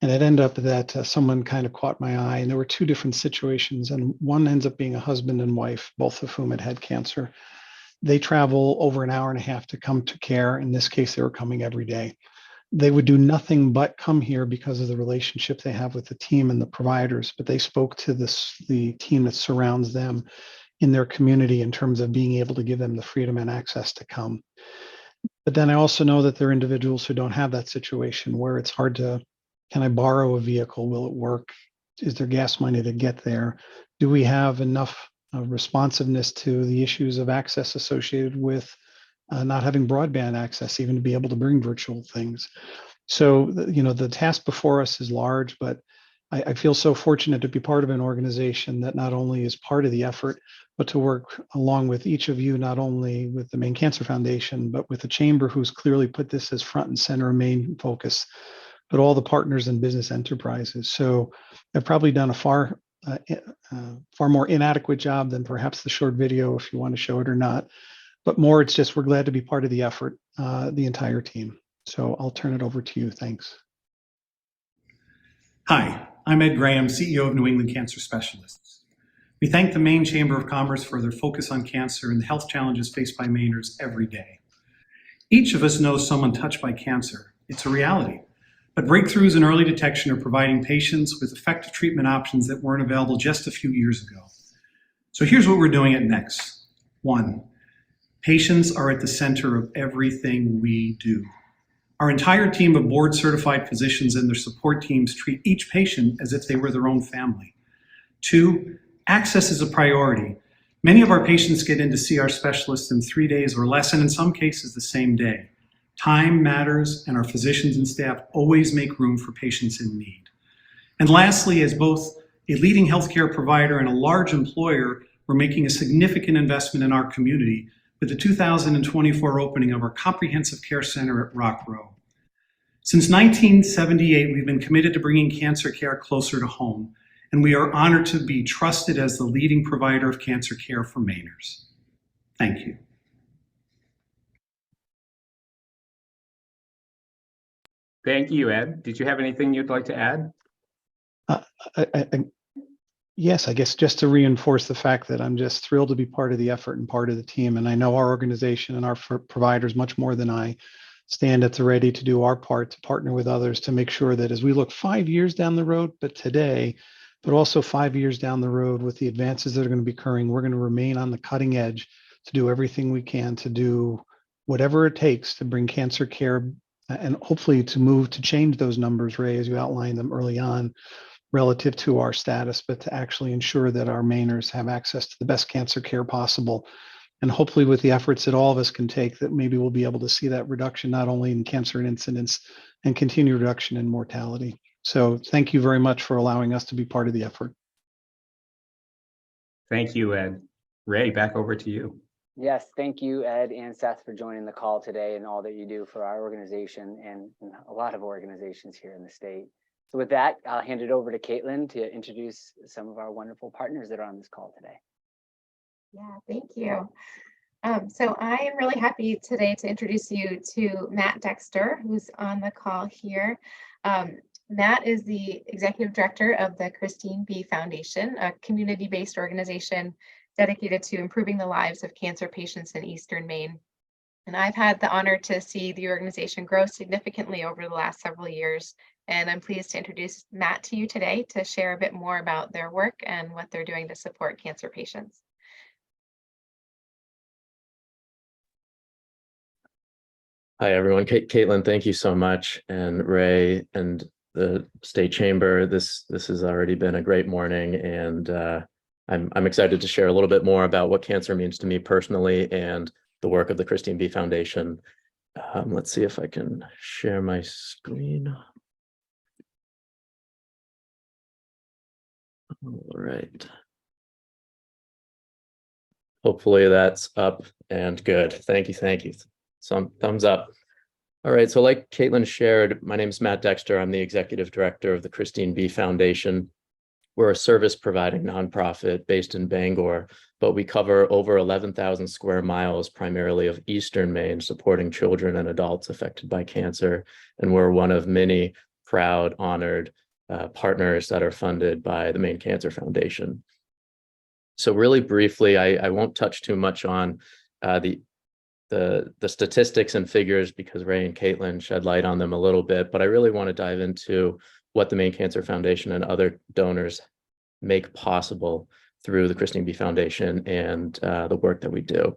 S5: And it ended up that someone kind of caught my eye, and there were two different situations, and one ends up being a husband and wife, both of whom had cancer. They travel over an hour and a half to come to care. In this case, they were coming every day. They would do nothing but come here because of the relationship they have with the team and the providers, but they spoke to the team that surrounds them in their community in terms of being able to give them the freedom and access to come. But then I also know that there are individuals who don't have that situation where it's hard to, can I borrow a vehicle? Will it work? Is there gas money to get there? Do we have enough responsiveness to the issues of access associated with not having broadband access, even to be able to bring virtual things? So, the task before us is large, but I feel so fortunate to be part of an organization that not only is part of the effort, but to work along with each of you, not only with the Maine Cancer Foundation, but with the Chamber, who's clearly put this as front and center, main focus, but all the partners and business enterprises. So I've probably done a far more inadequate job than perhaps the short video, if you want to show it or not. But more, it's just we're glad to be part of the effort, the entire team. So I'll turn it over to you. Thanks.
S6: Hi, I'm Ed Graham, CEO of New England Cancer Specialists. We thank the Maine Chamber of Commerce for their focus on cancer and the health challenges faced by Mainers every day. Each of us knows someone touched by cancer. It's a reality. But breakthroughs in early detection are providing patients with effective treatment options that weren't available just a few years ago. So here's what we're doing at NEXT. 1, patients are at the center of everything we do. Our entire team of board-certified physicians and their support teams treat each patient as if they were their own family. 2, access is a priority. Many of our patients get in to see our specialists in 3 days or less, and in some cases the same day. Time matters, and our physicians and staff always make room for patients in need. And lastly, as both a leading healthcare provider and a large employer, we're making a significant investment in our community with the 2024 opening of our Comprehensive Care Center at Rock Row. Since 1978, we've been committed to bringing cancer care closer to home, and we are honored to be trusted as the leading provider of cancer care for Mainers. Thank you.
S1: Thank you, Ed. Did you have anything you'd like to add?
S5: Yes, I guess just to reinforce the fact that I'm just thrilled to be part of the effort and part of the team. And I know our organization and our providers much more than I stand at the ready to do our part to partner with others to make sure that as we look 5 years down the road, but today, but also 5 years down the road with the advances that are going to be occurring, we're going to remain on the cutting edge to do everything we can to do whatever it takes to bring cancer care and hopefully to move to change those numbers, Ray, as you outlined them early on, relative to our status, but to actually ensure that our Mainers have access to the best cancer care possible. And hopefully with the efforts that all of us can take, that maybe we'll be able to see that reduction, not only in cancer and incidence and continued reduction in mortality. So thank you very much for allowing us to be part of the effort.
S1: Thank you, Ed. Ray, back over to you.
S3: Yes, thank you, Ed and Seth, for joining the call today and all that you do for our organization and a lot of organizations here in the state. So with that, I'll hand it over to Caitlin to introduce some of our wonderful partners that are on this call today.
S4: Yeah, thank you. So I am really happy today to introduce you to Matt Dexter, who's on the call here. Matt is the Executive Director of the Christine B. Foundation, a community-based organization dedicated to improving the lives of cancer patients in Eastern Maine. And I've had the honor to see the organization grow significantly over the last several years. And I'm pleased to introduce Matt to you today to share a bit more about their work and what they're doing to support cancer patients.
S7: Hi, everyone. Caitlin, thank you so much. And Ray and the State Chamber, this has already been a great morning. And I'm excited to share a little bit more about what cancer means to me personally and the work of the Christine B. Foundation. Let's see if I can share my screen. All right. Hopefully that's up and good. Thank you. Thank you. Some thumbs up. All right. So like Caitlin shared, my name is Matt Dexter. I'm the Executive Director of the Christine B. Foundation. We're a service providing nonprofit based in Bangor, but we cover over 11,000 square miles, primarily of Eastern Maine, supporting children and adults affected by cancer. And we're one of many proud, honored partners that are funded by the Maine Cancer Foundation. So really briefly, I won't touch too much on the statistics and figures because Ray and Caitlin shed light on them a little bit, but I really want to dive into what the Maine Cancer Foundation and other donors make possible through the Christine B. Foundation and the work that we do.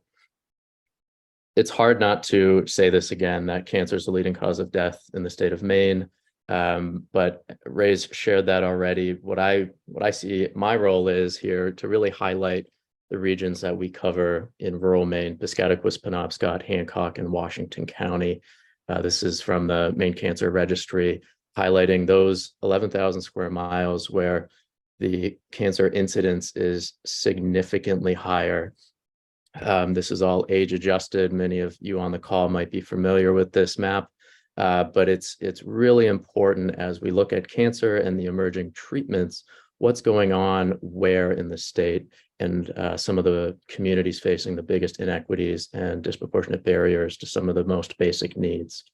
S7: It's hard not to say this again, that cancer is the leading cause of death in the state of Maine. But Ray's shared that already. What I see my role is here to really highlight the regions that we cover in rural Maine: Piscataquis, Penobscot, Hancock, and Washington County. This is from the Maine Cancer Registry, highlighting those 11,000 square miles where the cancer incidence is significantly higher. This is all age adjusted. Many of you on the call might be familiar with this map. But it's really important as we look at cancer and the emerging treatments, what's going on where in the state, and some of the communities facing the biggest inequities and disproportionate barriers to some of the most basic needs.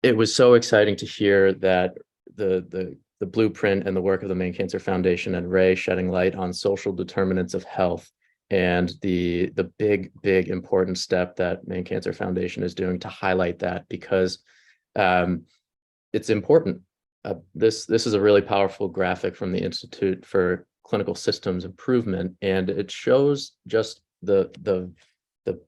S7: It was so exciting to hear that the blueprint and the work of the Maine Cancer Foundation and Ray shedding light on social determinants of health and the big important step that Maine Cancer Foundation is doing to highlight that, because it's important. This is a really powerful graphic from the Institute for Clinical Systems Improvement, and it shows just the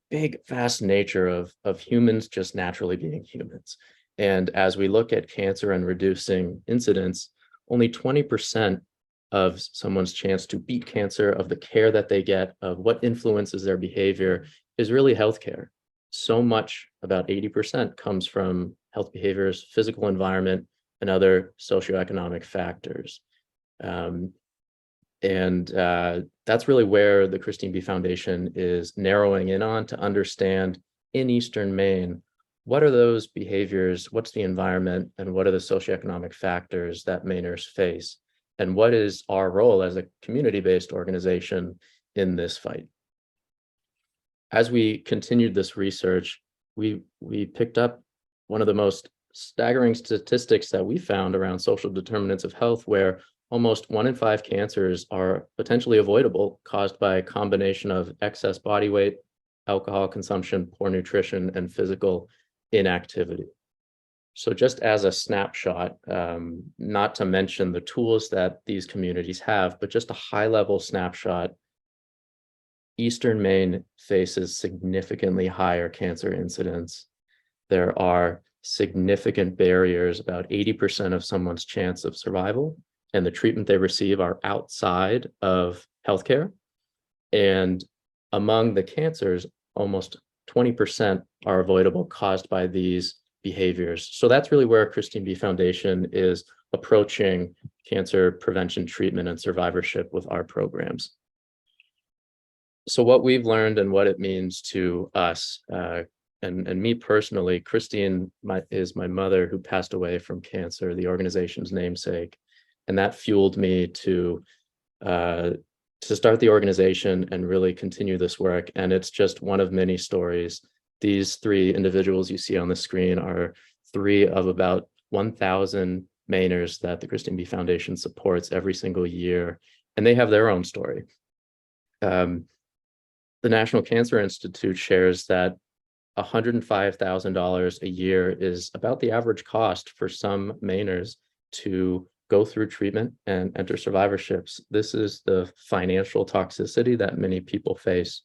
S7: big vast nature of humans just naturally being humans. And as we look at cancer and reducing incidence, only 20% of someone's chance to beat cancer, of the care that they get, of what influences their behavior, is really healthcare. So much, about 80%, comes from health behaviors, physical environment, and other socioeconomic factors. And that's really where the Christine B. Foundation is narrowing in on, to understand in Eastern Maine, what are those behaviors, what's the environment, and what are the socioeconomic factors that Mainers face? And what is our role as a community-based organization in this fight? As we continued this research, we picked up one of the most staggering statistics that we found around social determinants of health, where almost 1 in 5 cancers are potentially avoidable, caused by a combination of excess body weight, alcohol consumption, poor nutrition, and physical inactivity. So just as a snapshot, not to mention the tools that these communities have, but just a high-level snapshot, Eastern Maine faces significantly higher cancer incidence. There are significant barriers, about 80% of someone's chance of survival, and the treatment they receive are outside of healthcare. And among the cancers, almost 20% are avoidable, caused by these behaviors. So that's really where Christine B. Foundation is approaching cancer prevention, treatment, and survivorship with our programs. So what we've learned and what it means to us, and me personally, Christine is my mother, who passed away from cancer, the organization's namesake. And that fueled me to start the organization and really continue this work. And it's just one of many stories. These 3 individuals you see on the screen are 3 of about 1,000 Mainers that the Christine B. Foundation supports every single year, and they have their own story. The National Cancer Institute shares that $105,000 a year is about the average cost for some Mainers to go through treatment and enter survivorships. This is the financial toxicity that many people face.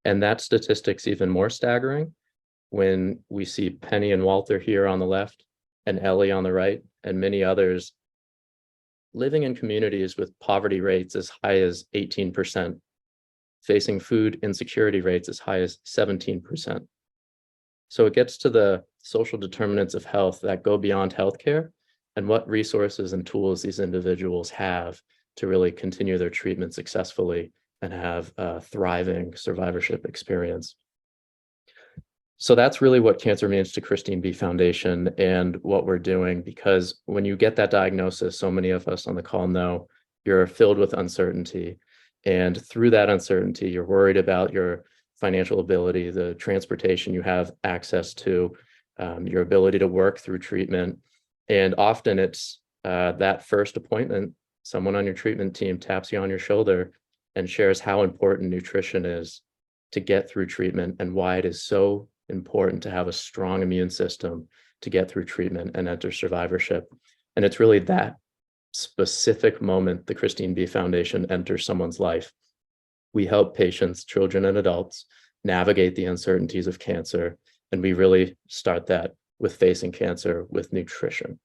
S7: And that statistic's even more staggering when we see Penny and Walter here on the left and Ellie on the right, and many others living in communities with poverty rates as high as 18%, facing food insecurity rates as high as 17%. So it gets to the social determinants of health that go beyond healthcare, and what resources and tools these individuals have to really continue their treatment successfully and have a thriving survivorship experience. So that's really what cancer means to Christine B. Foundation and what we're doing, because when you get that diagnosis, so many of us on the call know you're filled with uncertainty. And through that uncertainty, you're worried about your financial ability, the transportation you have access to, your ability to work through treatment. And often it's that first appointment, someone on your treatment team taps you on your shoulder and shares how important nutrition is to get through treatment, and why it is so important to have a strong immune system to get through treatment and enter survivorship. And it's really that specific moment the Christine B. Foundation enters someone's life. We help patients, children and adults, navigate the uncertainties of cancer, and we really start that with facing cancer with nutrition.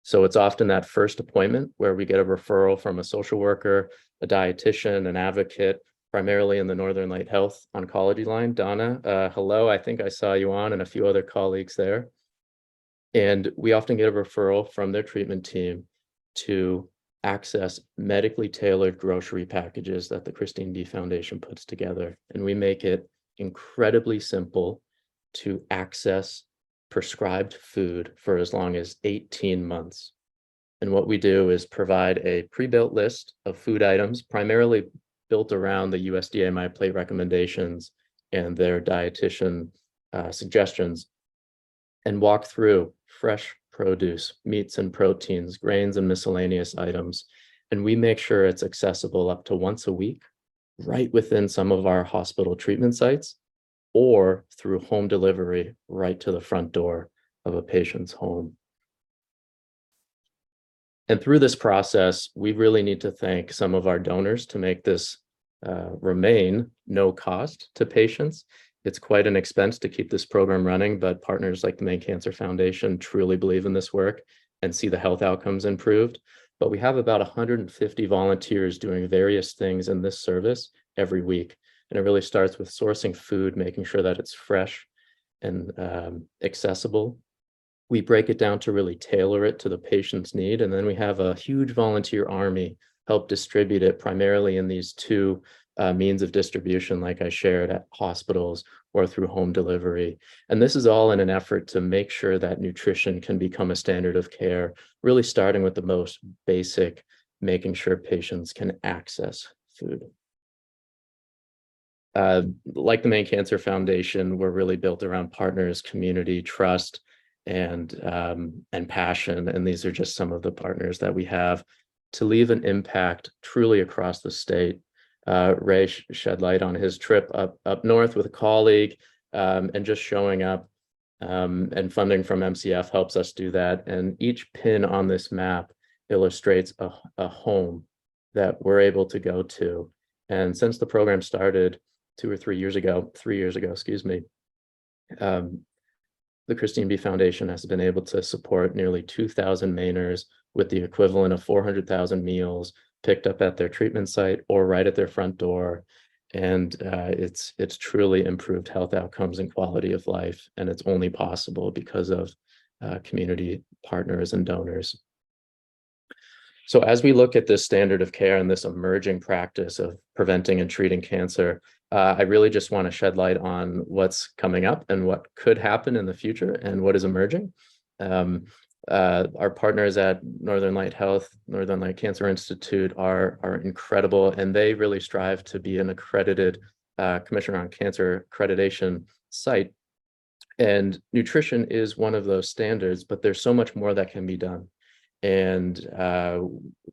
S7: So it's often that first appointment where we get a referral from a social worker, a dietitian, an advocate, primarily in the Northern Light Health oncology line. Donna, hello, I think I saw you on, and a few other colleagues there. And we often get a referral from their treatment team to access medically tailored grocery packages that the Christine B. Foundation puts together. And we make it incredibly simple to access prescribed food for as long as 18 months. And what we do is provide a pre-built list of food items, primarily built around the USDA My Plate recommendations and their dietitian suggestions, and walk through fresh produce, meats and proteins, grains and miscellaneous items. And we make sure it's accessible up to once a week, right within some of our hospital treatment sites, or through home delivery right to the front door of a patient's home. And through this process, we really need to thank some of our donors to make this remain no cost to patients. It's quite an expense to keep this program running, but partners like the Maine Cancer Foundation truly believe in this work and see the health outcomes improved. But we have about 150 volunteers doing various things in this service every week. And it really starts with sourcing food, making sure that it's fresh and accessible. We break it down to really tailor it to the patient's need. And then we have a huge volunteer army help distribute it primarily in these 2 means of distribution, like I shared, at hospitals or through home delivery. And this is all in an effort to make sure that nutrition can become a standard of care, really starting with the most basic, making sure patients can access food. Like the Maine Cancer Foundation, we're really built around partners, community, trust, and passion. And these are just some of the partners that we have to leave an impact truly across the state. Ray shed light on his trip up north with a colleague, and just showing up, and funding from MCF helps us do that. And each pin on this map illustrates a home that we're able to go to. And since the program started 3 years ago, excuse me, the Christine B. Foundation has been able to support nearly 2,000 Mainers with the equivalent of 400,000 meals picked up at their treatment site or right at their front door. And it's truly improved health outcomes and quality of life. And it's only possible because of community partners and donors. So as we look at this standard of care and this emerging practice of preventing and treating cancer, I really just want to shed light on what's coming up and what could happen in the future and what is emerging. Our partners at Northern Light Health, Northern Light Cancer Institute are incredible, and they really strive to be an accredited Commission on Cancer accreditation site. And nutrition is one of those standards, but there's so much more that can be done. And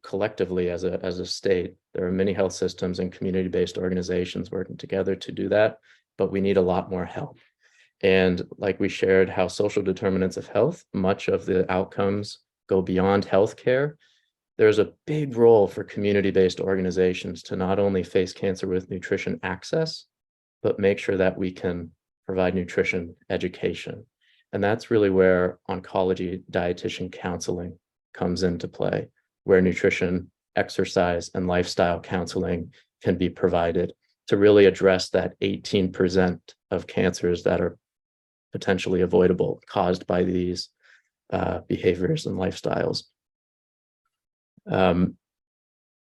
S7: collectively as a state, there are many health systems and community-based organizations working together to do that, but we need a lot more help. And like we shared how social determinants of health, much of the outcomes go beyond healthcare. There's a big role for community-based organizations to not only face cancer with nutrition access, but make sure that we can provide nutrition education. And that's really where oncology dietitian counseling comes into play, where nutrition, exercise, and lifestyle counseling can be provided to really address that 18% of cancers that are potentially avoidable caused by these behaviors and lifestyles.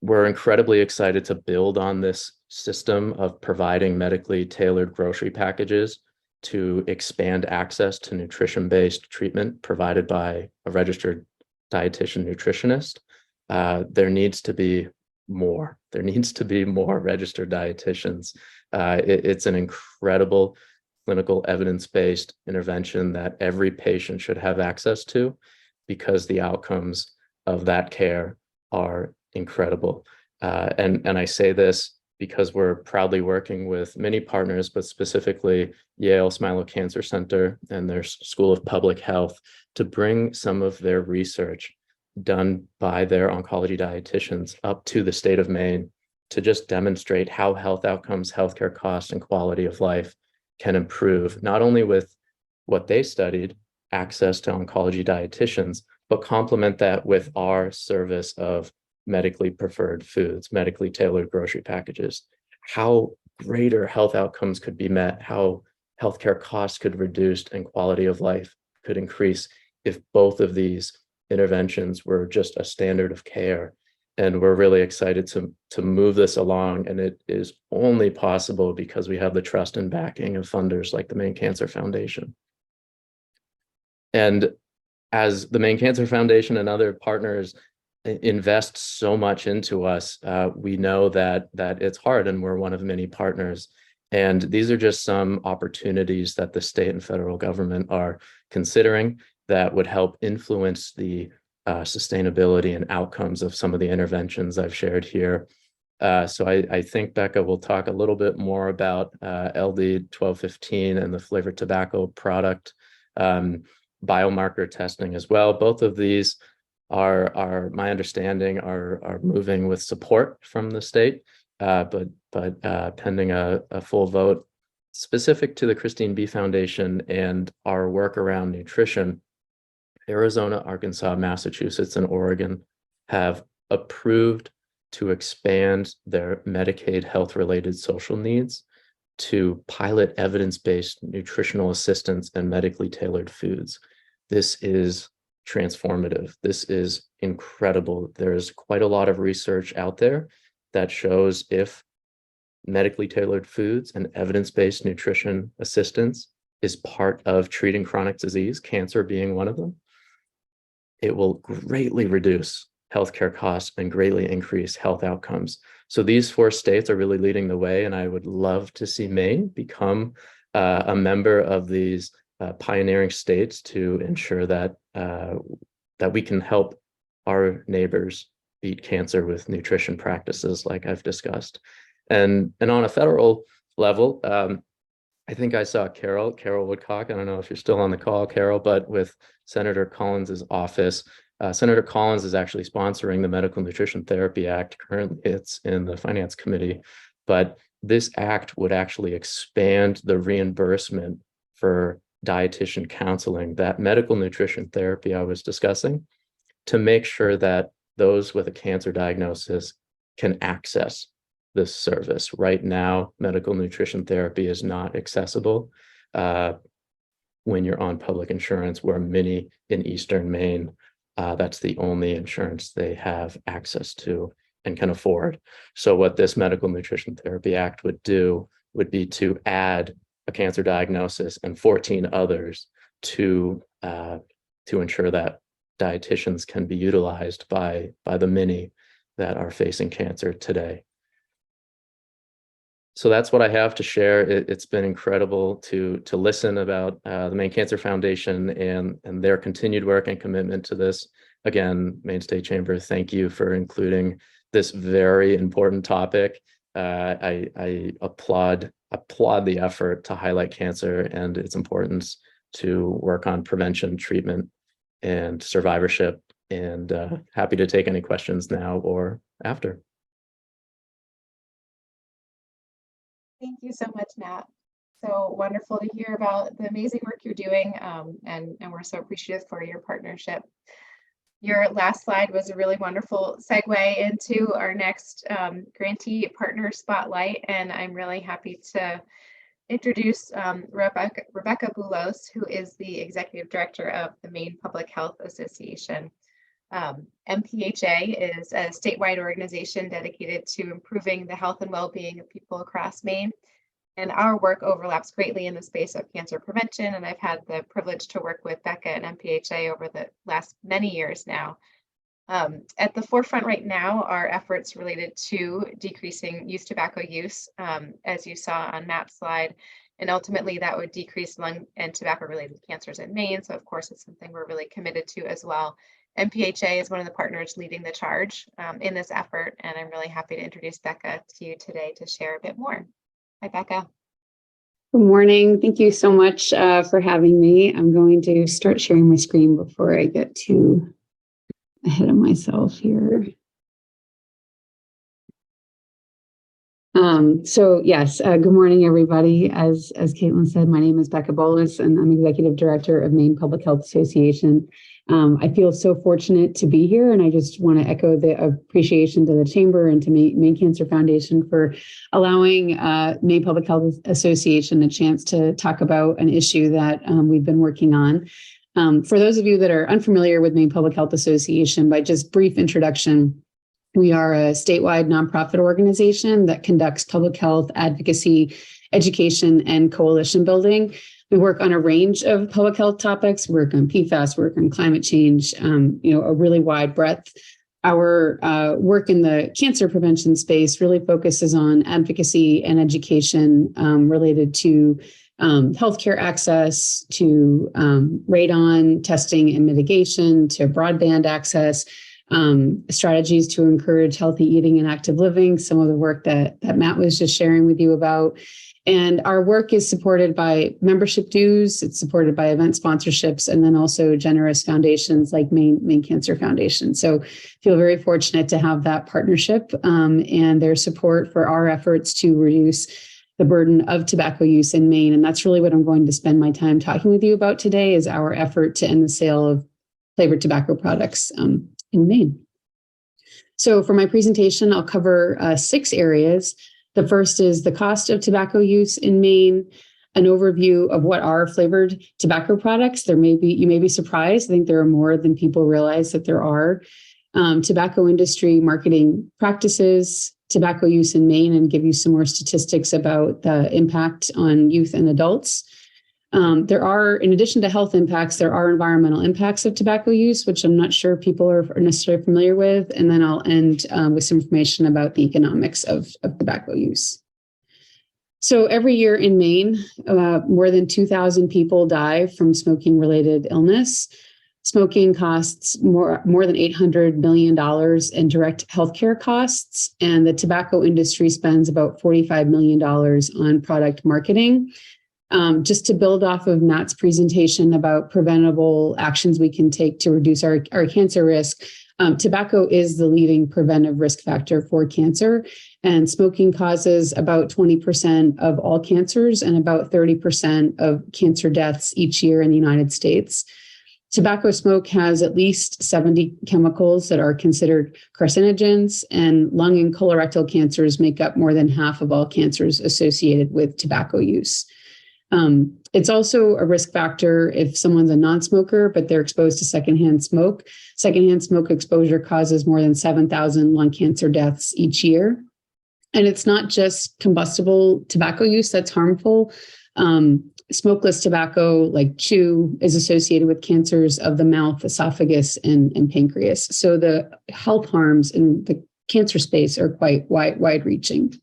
S7: We're incredibly excited to build on this system of providing medically tailored grocery packages to expand access to nutrition-based treatment provided by a registered dietitian nutritionist. There needs to be more. There needs to be more registered dietitians. It's an incredible clinical evidence-based intervention that every patient should have access to, because the outcomes of that care are incredible. And I say this because we're proudly working with many partners, but specifically Yale Smilow Cancer Center and their School of Public Health, to bring some of their research done by their oncology dietitians up to the state of Maine to just demonstrate how health outcomes, healthcare costs, and quality of life can improve, not only with what they studied, access to oncology dietitians, but complement that with our service of medically preferred foods, medically tailored grocery packages, how greater health outcomes could be met, how healthcare costs could reduce and quality of life could increase if both of these interventions were just a standard of care. And we're really excited to move this along. And it is only possible because we have the trust and backing of funders like the Maine Cancer Foundation. And as the Maine Cancer Foundation and other partners invest so much into us, we know that it's hard, and we're one of many partners. And these are just some opportunities that the state and federal government are considering that would help influence the sustainability and outcomes of some of the interventions I've shared here. So I think Becca will talk a little bit more about LD 1215 and the flavored tobacco product biomarker testing as well. Both of these are my understanding are moving with support from the state, but pending a full vote specific to the Christine B. Foundation and our work around nutrition. Arizona, Arkansas, Massachusetts, and Oregon have approved to expand their Medicaid health-related social needs to pilot evidence-based nutritional assistance and medically tailored foods. This is transformative. This is incredible. There's quite a lot of research out there that shows if medically tailored foods and evidence-based nutrition assistance is part of treating chronic disease, cancer being one of them, it will greatly reduce healthcare costs and greatly increase health outcomes. So these 4 states are really leading the way, and I would love to see Maine become a member of these pioneering states to ensure that that we can help our neighbors beat cancer with nutrition practices like I've discussed. And on a federal level, I think I saw Carol Woodcock. I don't know if you're still on the call, Carol, but with Senator Collins's office, Senator Collins is actually sponsoring the Medical Nutrition Therapy Act. Currently, it's in the Finance Committee, but this act would actually expand the reimbursement for dietitian counseling, that medical nutrition therapy I was discussing, to make sure that those with a cancer diagnosis can access this service. Right now, medical nutrition therapy is not accessible when you're on public insurance, where many in Eastern Maine, that's the only insurance they have access to and can afford. So what this Medical Nutrition Therapy Act would do would be to add a cancer diagnosis and 14 others to ensure that dietitians can be utilized by the many that are facing cancer today. So that's what I have to share. It's been incredible to listen about the Maine Cancer Foundation and their continued work and commitment to this. Again, Maine State Chamber, thank you for including this very important topic. I applaud the effort to highlight cancer and its importance to work on prevention, treatment, and survivorship. And happy to take any questions now or after.
S4: Thank you so much, Matt. So wonderful to hear about the amazing work you're doing, and we're so appreciative for your partnership. Your last slide was a really wonderful segue into our next grantee partner spotlight, and I'm really happy to introduce Rebecca Boulos, who is the Executive Director of the Maine Public Health Association. MPHA is a statewide organization dedicated to improving the health and well-being of people across Maine. And our work overlaps greatly in the space of cancer prevention. And I've had the privilege to work with Becca and MPHA over the last many years now. At the forefront right now are efforts related to decreasing youth tobacco use, as you saw on Matt's slide. And ultimately that would decrease lung and tobacco related cancers in Maine. So of course, it's something we're really committed to as well. MPHA is one of the partners leading the charge in this effort, and I'm really happy to introduce Becca to you today to share a bit more. Hi, Becca.
S8: Good morning. Thank you so much for having me. I'm going to start sharing my screen before I get too ahead of myself here. So yes, good morning, everybody. As Caitlin said, my name is Becca Boulos, and I'm Executive Director of Maine Public Health Association. I feel so fortunate to be here, and I just want to echo the appreciation to the Chamber and to Maine Cancer Foundation for allowing Maine Public Health Association a chance to talk about an issue that we've been working on. For those of you that are unfamiliar with Maine Public Health Association, by just brief introduction, we are a statewide nonprofit organization that conducts public health advocacy, education, and coalition building. We work on a range of public health topics, work on PFAS, work on climate change, a really wide breadth. Our work in the cancer prevention space really focuses on advocacy and education related to healthcare access, to radon testing and mitigation, to broadband access, strategies to encourage healthy eating and active living, some of the work that Matt was just sharing with you about. And our work is supported by membership dues, it's supported by event sponsorships, and then also generous foundations like Maine Cancer Foundation. So feel very fortunate to have that partnership and their support for our efforts to reduce the burden of tobacco use in Maine. And that's really what I'm going to spend my time talking with you about today, is our effort to end the sale of flavored tobacco products in Maine. So for my presentation, I'll cover 6 areas. The first is the cost of tobacco use in Maine, an overview of what are flavored tobacco products. You may be surprised. I think there are more than people realize that there are. Tobacco industry marketing practices, tobacco use in Maine, and give you some more statistics about the impact on youth and adults. There are, in addition to health impacts, there are environmental impacts of tobacco use, which I'm not sure people are necessarily familiar with. And then I'll end with some information about the economics of tobacco use. So every year in Maine, more than 2,000 people die from smoking-related illness. Smoking costs more than $800 million in direct healthcare costs, and the tobacco industry spends about $45 million on product marketing. Just to build off of Matt's presentation about preventable actions we can take to reduce our cancer risk, tobacco is the leading preventive risk factor for cancer, and smoking causes about 20% of all cancers and about 30% of cancer deaths each year in the United States. Tobacco smoke has at least 70 chemicals that are considered carcinogens, and lung and colorectal cancers make up more than half of all cancers associated with tobacco use. It's also a risk factor if someone's a non-smoker, but they're exposed to secondhand smoke. Secondhand smoke exposure causes more than 7,000 lung cancer deaths each year. And it's not just combustible tobacco use that's harmful. Smokeless tobacco, like chew, is associated with cancers of the mouth, esophagus, and pancreas. So the health harms in the cancer space are quite wide-reaching.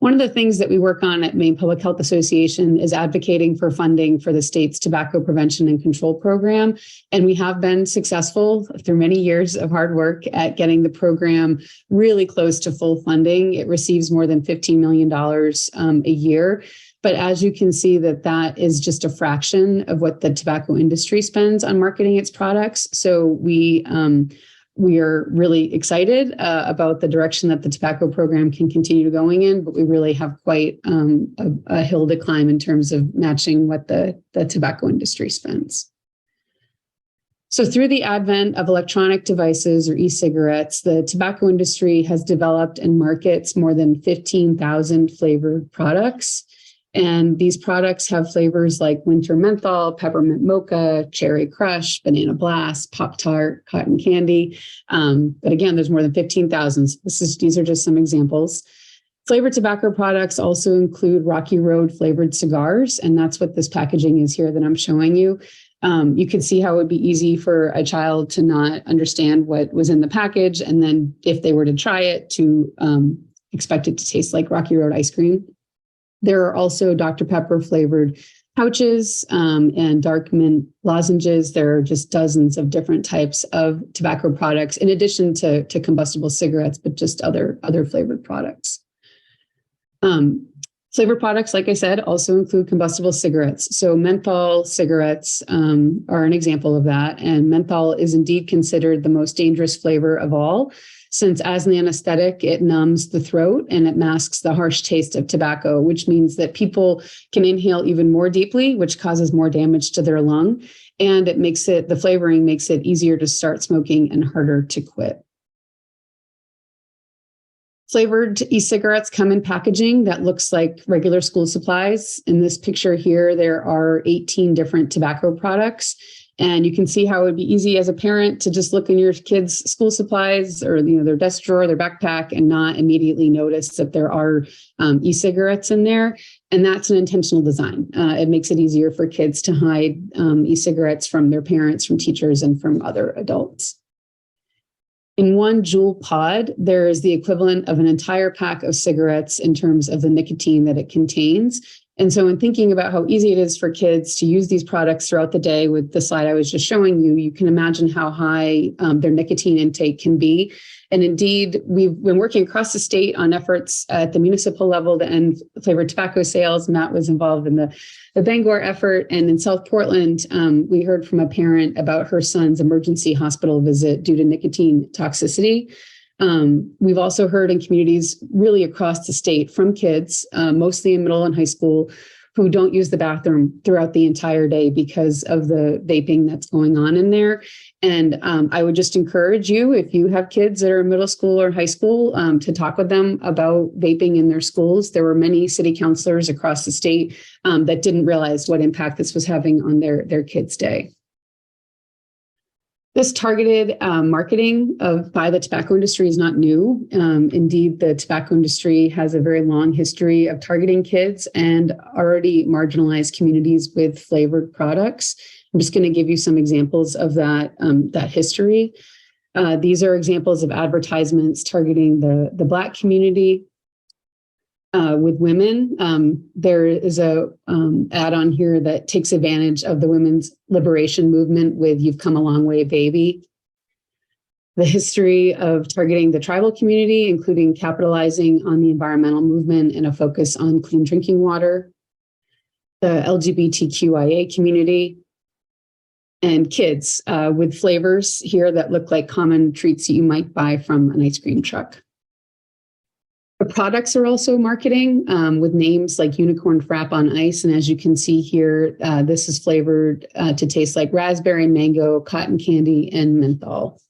S8: One of the things that we work on at Maine Public Health Association is advocating for funding for the state's tobacco prevention and control program. And we have been successful through many years of hard work at getting the program really close to full funding. It receives more than $15 million a year. But as you can see, that is just a fraction of what the tobacco industry spends on marketing its products. So we are really excited about the direction that the tobacco program can continue going in, but we really have quite a hill to climb in terms of matching what the tobacco industry spends. So through the advent of electronic devices or e-cigarettes, the tobacco industry has developed and markets more than 15,000 flavored products. And these products have flavors like winter menthol, peppermint mocha, cherry crush, banana blast, Pop-Tart, cotton candy. But again, there's more than 15,000. These are just some examples. Flavored tobacco products also include Rocky Road flavored cigars, and that's what this packaging is here that I'm showing you. You can see how it would be easy for a child to not understand what was in the package, and then if they were to try it, to expect it to taste like Rocky Road ice cream. There are also Dr. Pepper flavored pouches and dark mint lozenges. There are just dozens of different types of tobacco products, in addition to combustible cigarettes, but just other flavored products. Flavored products, like I said, also include combustible cigarettes. So menthol cigarettes are an example of that. And menthol is indeed considered the most dangerous flavor of all, since as an anesthetic, it numbs the throat and it masks the harsh taste of tobacco, which means that people can inhale even more deeply, which causes more damage to their lung. And the flavoring makes it easier to start smoking and harder to quit. Flavored e-cigarettes come in packaging that looks like regular school supplies. In this picture here, there are 18 different tobacco products. And you can see how it would be easy as a parent to just look in your kids' school supplies or their desk drawer, their backpack, and not immediately notice that there are e-cigarettes in there. And that's an intentional design. It makes it easier for kids to hide e-cigarettes from their parents, from teachers, and from other adults. In one Juul pod, there is the equivalent of an entire pack of cigarettes in terms of the nicotine that it contains. And so in thinking about how easy it is for kids to use these products throughout the day with the slide I was just showing you, you can imagine how high their nicotine intake can be. And indeed, we've been working across the state on efforts at the municipal level to end flavored tobacco sales. Matt was involved in the Bangor effort. And in South Portland, we heard from a parent about her son's emergency hospital visit due to nicotine toxicity. We've also heard in communities really across the state from kids, mostly in middle and high school, who don't use the bathroom throughout the entire day because of the vaping that's going on in there. And I would just encourage you, if you have kids that are in middle school or high school, to talk with them about vaping in their schools. There were many city councilors across the state that didn't realize what impact this was having on their kids' day. This targeted marketing by the tobacco industry is not new. Indeed, the tobacco industry has a very long history of targeting kids and already marginalized communities with flavored products. I'm just going to give you some examples of that history. These are examples of advertisements targeting the Black community. with women. There is a add-on here that takes advantage of the women's liberation movement with "You've Come a Long Way, Baby." The history of targeting the tribal community, including capitalizing on the environmental movement and a focus on clean drinking water. The LGBTQIA community, and kids with flavors here that look like common treats that you might buy from an ice cream truck. The products are also marketing with names like Unicorn Frap on Ice. And as you can see here, this is flavored to taste like raspberry, mango, cotton candy, and menthol.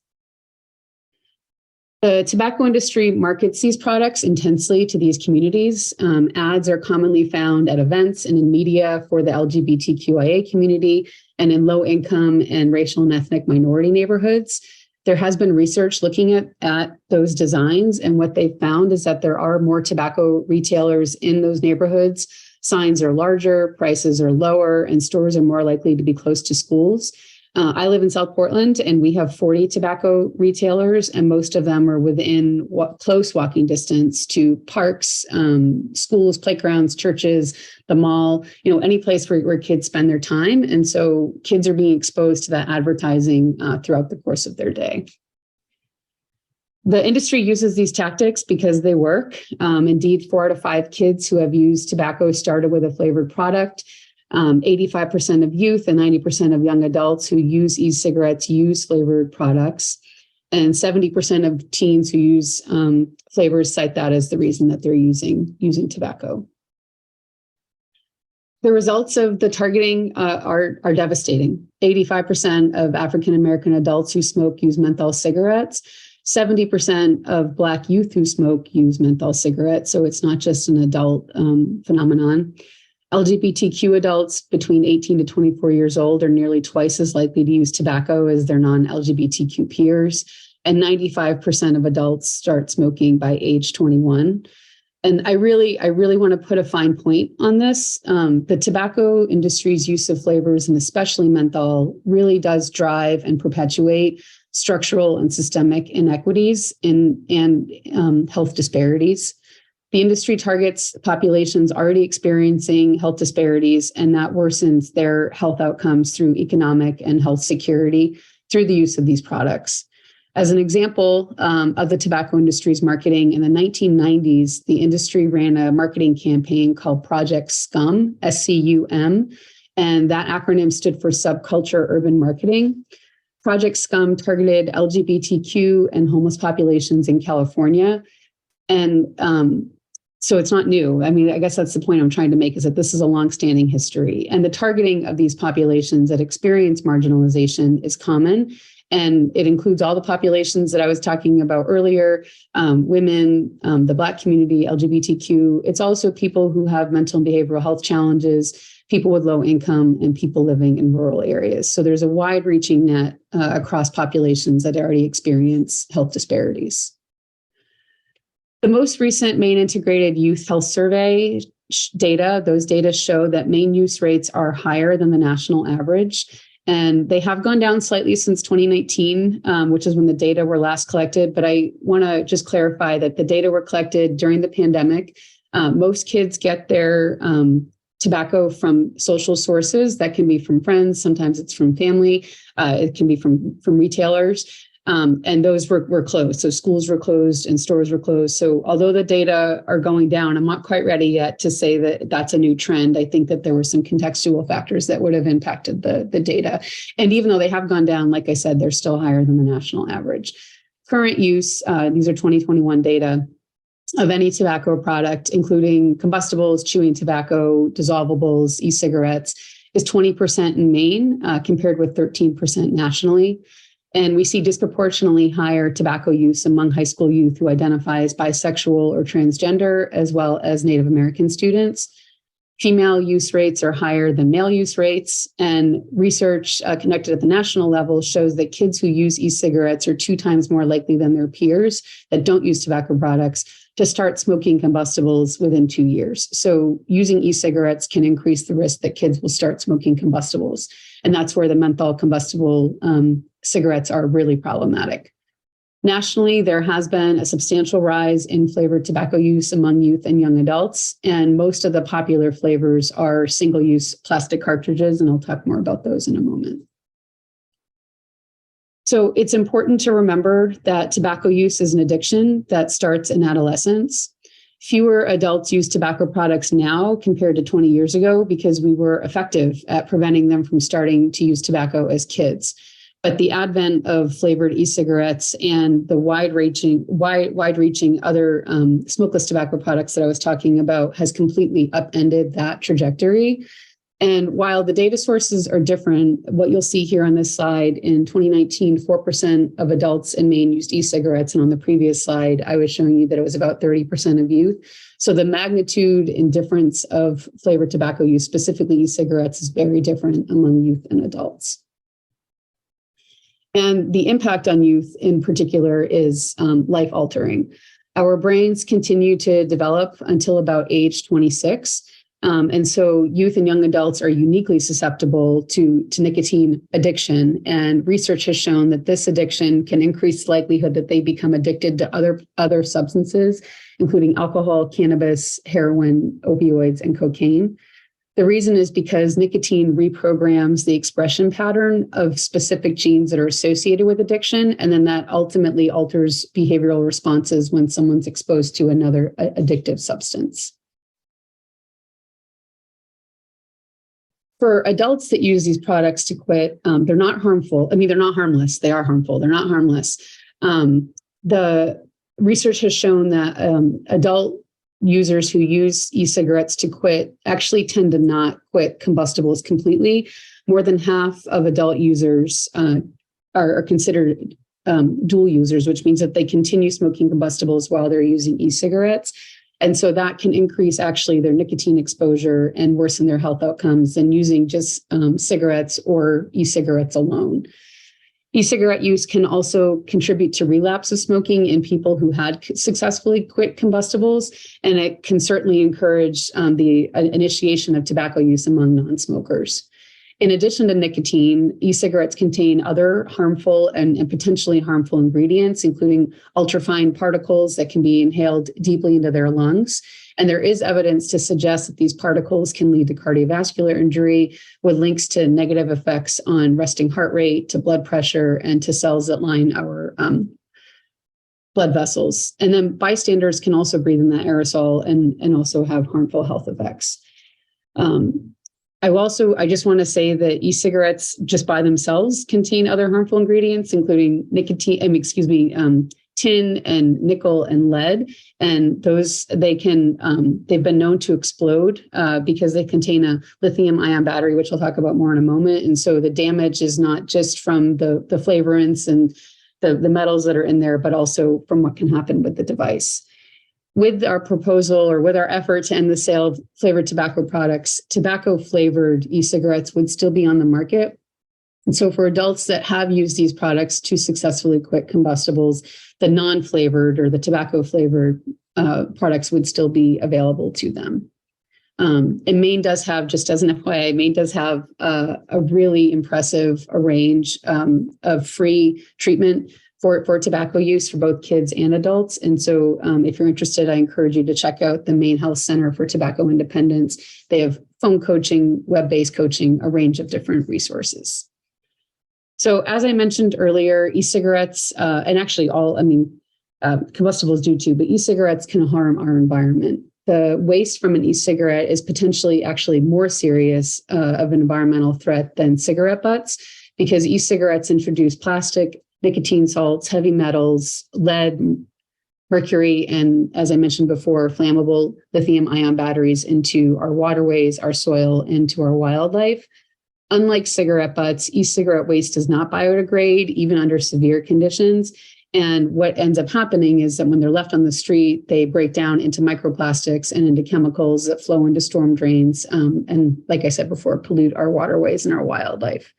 S8: The tobacco industry markets these products intensely to these communities. Ads are commonly found at events and in media for the LGBTQIA community and in low income and racial and ethnic minority neighborhoods. There has been research looking at those designs, and what they found is that there are more tobacco retailers in those neighborhoods. Signs are larger, prices are lower, and stores are more likely to be close to schools. I live in South Portland, and we have 40 tobacco retailers, and most of them are within close walking distance to parks, schools, playgrounds, churches, the mall, any place where kids spend their time. And so kids are being exposed to that advertising throughout the course of their day. The industry uses these tactics because they work. Indeed, 4 out of 5 kids who have used tobacco started with a flavored product. 85% of youth and 90% of young adults who use e-cigarettes use flavored products. And 70% of teens who use flavors cite that as the reason that they're using tobacco. The results of the targeting are devastating. 85% of African-American adults who smoke use menthol cigarettes. 70% of Black youth who smoke use menthol cigarettes. So it's not just an adult phenomenon. LGBTQ adults between 18 to 24 years old are nearly twice as likely to use tobacco as their non-LGBTQ peers. And 95% of adults start smoking by age 21. And I really want to put a fine point on this. The tobacco industry's use of flavors, and especially menthol, really does drive and perpetuate structural and systemic inequities and health disparities. The industry targets populations already experiencing health disparities, and that worsens their health outcomes through economic and health security through the use of these products. As an example of the tobacco industry's marketing, in the 1990s, the industry ran a marketing campaign called Project SCUM, S-C-U-M, and that acronym stood for Subculture Urban Marketing. Project SCUM targeted LGBTQ and homeless populations in California. And so it's not new. I mean, I guess that's the point I'm trying to make, is that this is a longstanding history. And the targeting of these populations that experience marginalization is common. And it includes all the populations that I was talking about earlier, women, the Black community, LGBTQ. It's also people who have mental and behavioral health challenges, people with low income, and people living in rural areas. So there's a wide-reaching net across populations that already experience health disparities. The most recent Maine Integrated Youth Health Survey data, those data show that Maine use rates are higher than the national average. And they have gone down slightly since 2019, which is when the data were last collected. But I want to just clarify that the data were collected during the pandemic. Most kids get their tobacco from social sources. That can be from friends. Sometimes it's from family. It can be from retailers. And those were closed. So schools were closed and stores were closed. So although the data are going down, I'm not quite ready yet to say that that's a new trend. I think that there were some contextual factors that would have impacted the data. And even though they have gone down, like I said, they're still higher than the national average. Current use, these are 2021 data, of any tobacco product, including combustibles, chewing tobacco, dissolvables, e-cigarettes, is 20% in Maine, compared with 13% nationally. And we see disproportionately higher tobacco use among high school youth who identify as bisexual or transgender, as well as Native American students. Female use rates are higher than male use rates, and research conducted at the national level shows that kids who use e-cigarettes are 2 times more likely than their peers that don't use tobacco products to start smoking combustibles within 2 years. So using e-cigarettes can increase the risk that kids will start smoking combustibles. And that's where the menthol combustible cigarettes are really problematic. Nationally, there has been a substantial rise in flavored tobacco use among youth and young adults, and most of the popular flavors are single-use plastic cartridges, and I'll talk more about those in a moment. So it's important to remember that tobacco use is an addiction that starts in adolescence. Fewer adults use tobacco products now compared to 20 years ago because we were effective at preventing them from starting to use tobacco as kids. But the advent of flavored e-cigarettes and the wide-reaching other smokeless tobacco products that I was talking about has completely upended that trajectory. And while the data sources are different, what you'll see here on this slide, in 2019, 4% of adults in Maine used e-cigarettes. And on the previous slide, I was showing you that it was about 30% of youth. So the magnitude and difference of flavored tobacco use, specifically e-cigarettes, is very different among youth and adults. And the impact on youth in particular is life-altering. Our brains continue to develop until about age 26. And so youth and young adults are uniquely susceptible to nicotine addiction. And research has shown that this addiction can increase the likelihood that they become addicted to other substances, including alcohol, cannabis, heroin, opioids, and cocaine. The reason is because nicotine reprograms the expression pattern of specific genes that are associated with addiction, and then that ultimately alters behavioral responses when someone's exposed to another addictive substance. For adults that use these products to quit, they're not harmful. I mean, they're not harmless. They are harmful. They're not harmless. The research has shown that adult users who use e-cigarettes to quit actually tend to not quit combustibles completely. More than half of adult users are considered dual users, which means that they continue smoking combustibles while they're using e-cigarettes. And so that can increase actually their nicotine exposure and worsen their health outcomes than using just cigarettes or e-cigarettes alone. E-cigarette use can also contribute to relapse of smoking in people who had successfully quit combustibles, and it can certainly encourage the initiation of tobacco use among non-smokers. In addition to nicotine, e-cigarettes contain other harmful and potentially harmful ingredients, including ultrafine particles that can be inhaled deeply into their lungs. And there is evidence to suggest that these particles can lead to cardiovascular injury, with links to negative effects on resting heart rate, to blood pressure, and to cells that line our blood vessels. And then bystanders can also breathe in that aerosol and also have harmful health effects. I just want to say that e-cigarettes just by themselves contain other harmful ingredients, including tin and nickel and lead. And those, they've been known to explode because they contain a lithium ion battery, which I'll talk about more in a moment. And so the damage is not just from the flavorants and the metals that are in there, but also from what can happen with the device. With our proposal, or with our effort to end the sale of flavored tobacco products, tobacco flavored e-cigarettes would still be on the market. And so for adults that have used these products to successfully quit combustibles, the non-flavored or the tobacco flavored products would still be available to them. And Maine does have, just as an FYI, Maine does have a really impressive range of free treatment for tobacco use for both kids and adults. And so if you're interested, I encourage you to check out the Maine Health Center for Tobacco Independence. They have phone coaching, web-based coaching, a range of different resources. So as I mentioned earlier, e-cigarettes, and actually combustibles do too, but e-cigarettes can harm our environment. The waste from an e-cigarette is potentially actually more serious of an environmental threat than cigarette butts, because e-cigarettes introduce plastic, nicotine salts, heavy metals, lead, mercury, and as I mentioned before, flammable lithium ion batteries into our waterways, our soil, and to our wildlife. Unlike cigarette butts, e-cigarette waste does not biodegrade, even under severe conditions. And what ends up happening is that when they're left on the street, they break down into microplastics and into chemicals that flow into storm drains. And like I said before, pollute our waterways and our wildlife.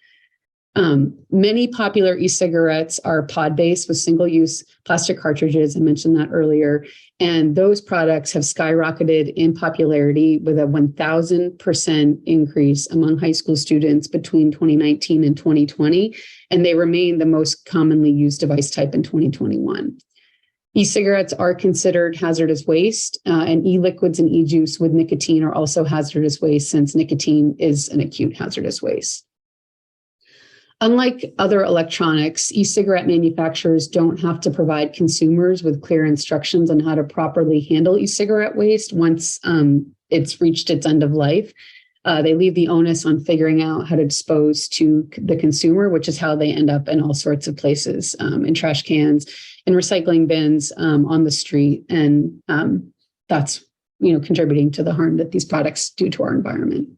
S8: Many popular e-cigarettes are pod-based with single-use plastic cartridges. I mentioned that earlier. And those products have skyrocketed in popularity with a 1,000% increase among high school students between 2019 and 2020. And they remain the most commonly used device type in 2021. E-cigarettes are considered hazardous waste, and e-liquids and e-juice with nicotine are also hazardous waste since nicotine is an acute hazardous waste. Unlike other electronics, e-cigarette manufacturers don't have to provide consumers with clear instructions on how to properly handle e-cigarette waste once it's reached its end of life. They leave the onus on figuring out how to dispose to the consumer, which is how they end up in all sorts of places, in trash cans, in recycling bins, on the street. And that's, contributing to the harm that these products do to our environment.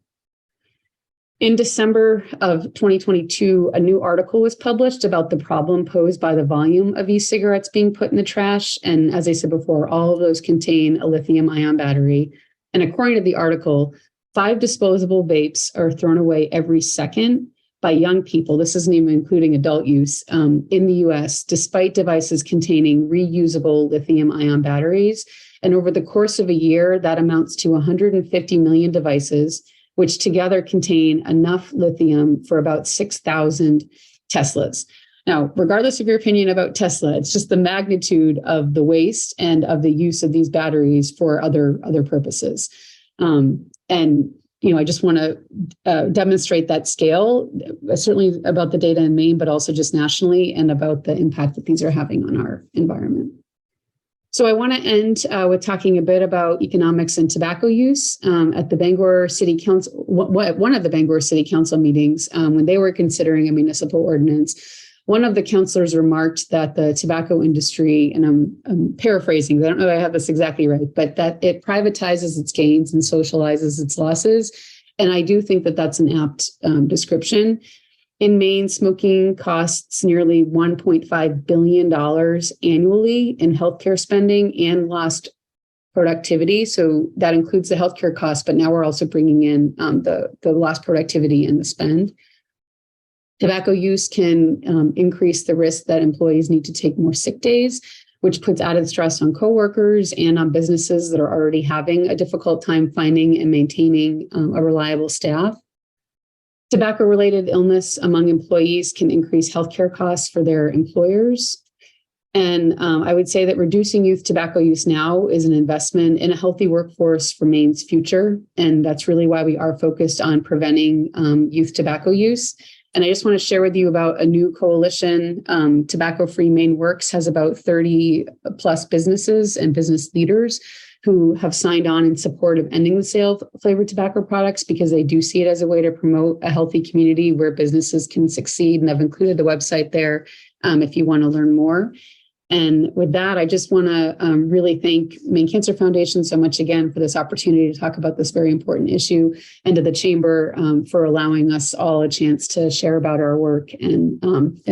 S8: In December of 2022, a new article was published about the problem posed by the volume of e-cigarettes being put in the trash. And as I said before, all of those contain a lithium-ion battery. And according to the article, 5 disposable vapes are thrown away every second by young people. This isn't even including adult use in the US, despite devices containing reusable lithium-ion batteries. And over the course of a year, that amounts to 150 million devices, which together contain enough lithium for about 6,000 Teslas. Now, regardless of your opinion about Tesla, it's just the magnitude of the waste and of the use of these batteries for other purposes. I just want to demonstrate that scale, certainly about the data in Maine, but also just nationally, and about the impact that these are having on our environment. So I want to end with talking a bit about economics and tobacco use. At the Bangor City Council, one of the Bangor City Council meetings, when they were considering a municipal ordinance, one of the councilors remarked that the tobacco industry, and I'm paraphrasing, I don't know if I have this exactly right, but that it privatizes its gains and socializes its losses. And I do think that that's an apt description. In Maine, smoking costs nearly $1.5 billion annually in healthcare spending and lost productivity. So that includes the healthcare costs, but now we're also bringing in the lost productivity and the spend. Tobacco use can increase the risk that employees need to take more sick days, which puts added stress on coworkers and on businesses that are already having a difficult time finding and maintaining a reliable staff. Tobacco-related illness among employees can increase healthcare costs for their employers. And I would say that reducing youth tobacco use now is an investment in a healthy workforce for Maine's future. And that's really why we are focused on preventing youth tobacco use. And I just want to share with you about a new coalition. Tobacco-Free Maine Works has about 30 plus businesses and business leaders who have signed on in support of ending the sale of flavored tobacco products because they do see it as a way to promote a healthy community where businesses can succeed. And I've included the website there if you want to learn more. And with that, I just want to really thank Maine Cancer Foundation so much again for this opportunity to talk about this very important issue, and to the Chamber for allowing us all a chance to share about our work, and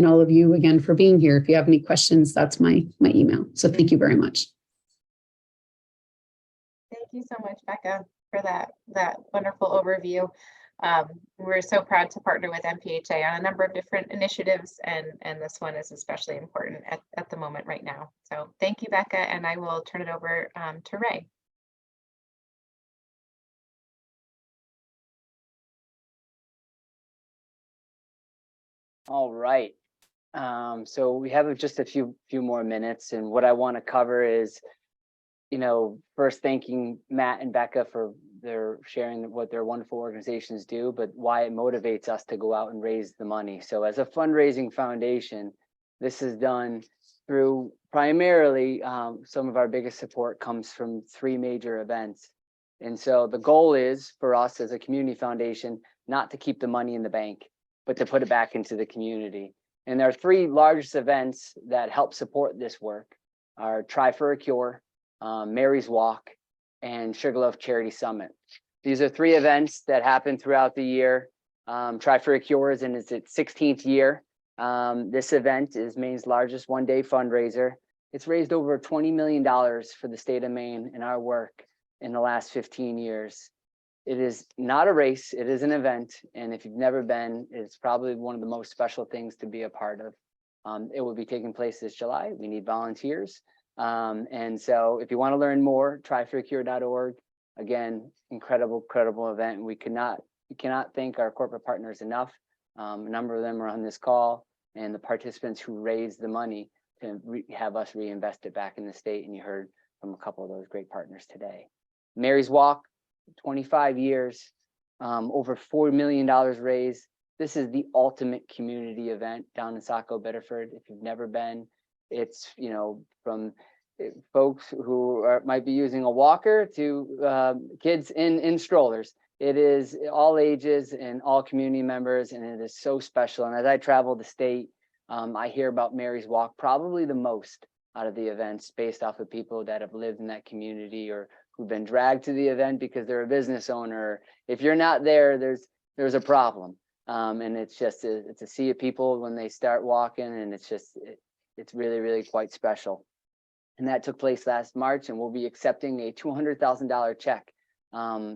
S8: all of you again for being here. If you have any questions, that's my email. So thank you very much.
S4: Thank you so much, Becca, for that wonderful overview. We're so proud to partner with MPHA on a number of different initiatives, and this one is especially important at the moment right now. So thank you, Becca, and I will turn it over to Ray.
S3: All right. So we have just a few more minutes, and what I want to cover is, first thanking Matt and Becca for their sharing what their wonderful organizations do, but why it motivates us to go out and raise the money. So as a fundraising foundation, this is done through primarily some of our biggest support comes from 3 major events. And so the goal is for us as a community foundation, not to keep the money in the bank, but to put it back into the community. And there are 3 largest events that help support this work: are Try for a Cure, Mary's Walk, and Sugarloaf Charity Summit. These are 3 events that happen throughout the year. Try for a Cure is in its 16th year. This event is Maine's largest one-day fundraiser. It's raised over $20 million for the state of Maine in our work in the last 15 years. It is not a race, it is an event. And if you've never been, it's probably one of the most special things to be a part of. It will be taking place this July. We need volunteers. And so if you want to learn more, tryforacure.org. Again, incredible event. And we cannot thank our corporate partners enough. A number of them are on this call, and the participants who raised the money to have us reinvest it back in the state. And you heard from a couple of those great partners today. Mary's Walk, 25 years, over $4 million raised. This is the ultimate community event down in Saco, Biddeford. If you've never been, it's, you know, from folks who might be using a walker to kids in strollers. It is all ages and all community members, and it is so special. And as I travel the state, I hear about Mary's Walk probably the most out of the events, based off of people that have lived in that community or who've been dragged to the event because they're a business owner. If you're not there, there's a problem. And it's just it's a sea of people when they start walking, and it's really quite special. And that took place last March, and we'll be accepting a $200,000 check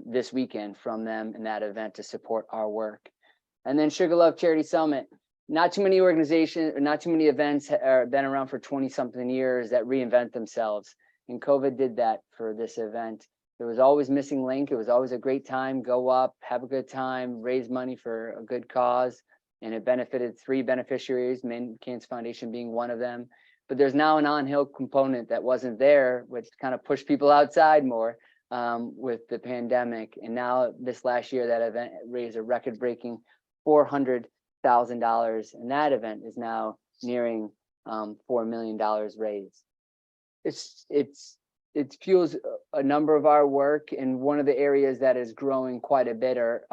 S3: this weekend from them in that event to support our work. And then Sugar Love Charity Summit. Not too many organizations, or not too many events have been around for 20-something years that reinvent themselves. And COVID did that for this event. There was always missing link. It was always a great time. Go up, have a good time, raise money for a good cause. And it benefited 3 beneficiaries, Maine Cancer Foundation being one of them. But there's now an on-hill component that wasn't there, which kind of pushed people outside more with the pandemic. And now this last year, that event raised a record-breaking $400,000. And that event is now nearing $4 million raised. It fuels a number of our work, and one of the areas that is growing quite a bit are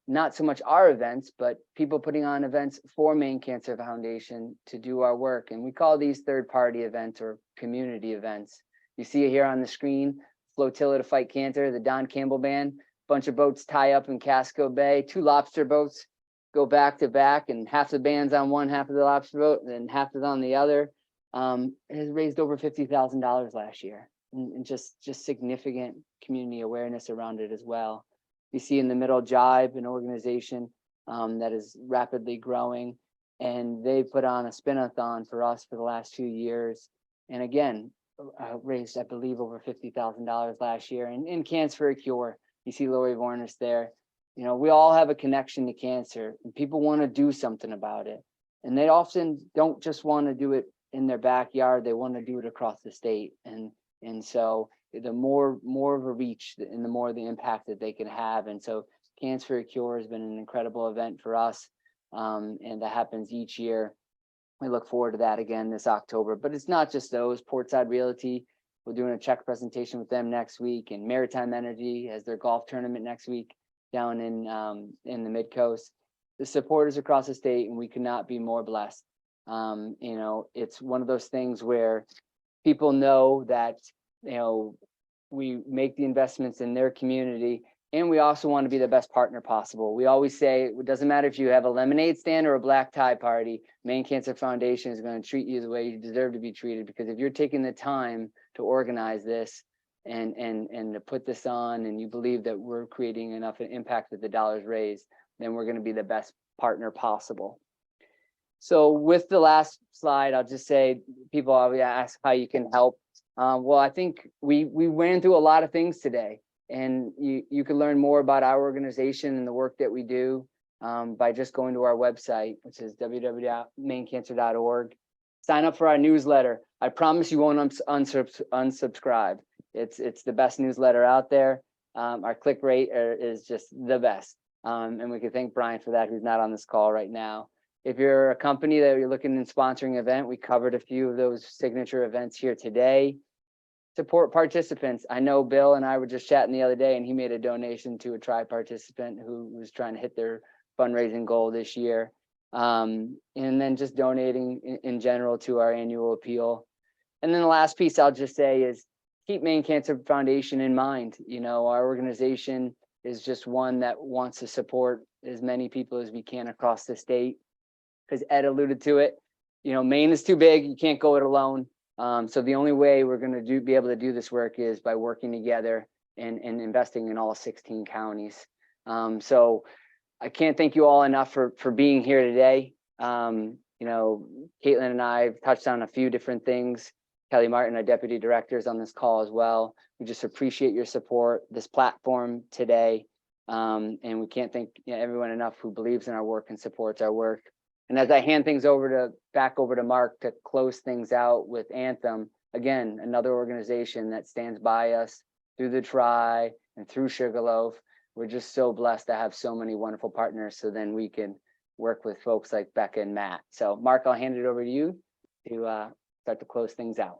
S3: not so much our events, but people putting on events for Maine Cancer Foundation to do our work. And we call these third-party events or community events. You see it here on the screen, Flotilla to Fight Cancer, the Don Campbell Band, bunch of boats tie up in Casco Bay, 2 lobster boats go back to back, and half the band's on one half of the lobster boat, and then half is on the other. It has raised over $50,000 last year. And just significant community awareness around it as well. You see in the middle, Jive, an organization that is rapidly growing, and they put on a spin-a-thon for us for the last 2 years. And again, raised, I believe, over $50,000 last year. And in Cancer for a Cure, you see Lori Vornis there. You know, we all have a connection to cancer, and people want to do something about it. And they often don't just want to do it in their backyard, they want to do it across the state. And so the more of a reach and the more the impact that they can have. And so Cancer for a Cure has been an incredible event for us. And that happens each year. We look forward to that again this October. But it's not just those. Portside Realty, we're doing a check presentation with them next week. And Maritime Energy has their golf tournament next week down in the Mid-Coast. The supporters across the state, and we could not be more blessed. You know, it's one of those things where people know that, you know, we make the investments in their community, and we also want to be the best partner possible. We always say it doesn't matter if you have a lemonade stand or a black tie party, Maine Cancer Foundation is going to treat you the way you deserve to be treated, because if you're taking the time to organize this and to put this on, and you believe that we're creating enough impact with the dollars raised, then we're going to be the best partner possible. So with the last slide, I'll just say, people always ask how you can help. Well, I think we ran through a lot of things today, and you can learn more about our organization and the work that we do by just going to our website, which is www.mainecancer.org. Sign up for our newsletter. I promise you won't unsubscribe. It's the best newsletter out there. Our click rate is just the best. And we can thank Brian for that, who's not on this call right now. If you're a company that you're looking in sponsoring an event, we covered a few of those signature events here today. Support participants. I know Bill and I were just chatting the other day, and he made a donation to a tribe participant who was trying to hit their fundraising goal this year. And then just donating in general to our annual appeal. And then the last piece I'll just say is keep Maine Cancer Foundation in mind. You know, our organization is just one that wants to support as many people as we can across the state. Because Ed alluded to it, you know, Maine is too big, you can't go it alone. So the only way we're going to be able to do this work is by working together and investing in all 16 counties. So I can't thank you all enough for being here today. You know, Caitlin and I have touched on a few different things. Kelly Martin, our deputy director, is on this call as well. We just appreciate your support, this platform today. And we can't thank everyone enough who believes in our work and supports our work. And as I hand things back over to Mark to close things out with Anthem, again, another organization that stands by us through the Try and through Sugarloaf. We're just so blessed to have so many wonderful partners, so then we can work with folks like Becca and Matt. So Mark, I'll hand it over to you to start to close things out.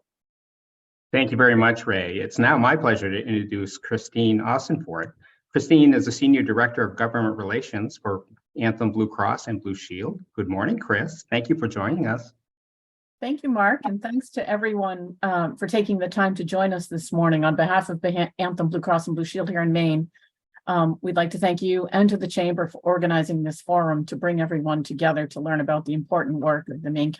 S1: Thank you very much, Ray. It's now my pleasure to introduce Christine Ossenfort. Christine is the Senior Director of Government Relations for Anthem Blue Cross and Blue Shield. Good morning, Chris. Thank you for joining us.
S9: Thank you, Mark, and thanks to everyone for taking the time to join us this morning. On behalf of Anthem Blue Cross and Blue Shield here in Maine, we'd like to thank you and to the Chamber for organizing this forum to bring everyone together to learn about the important work of the Maine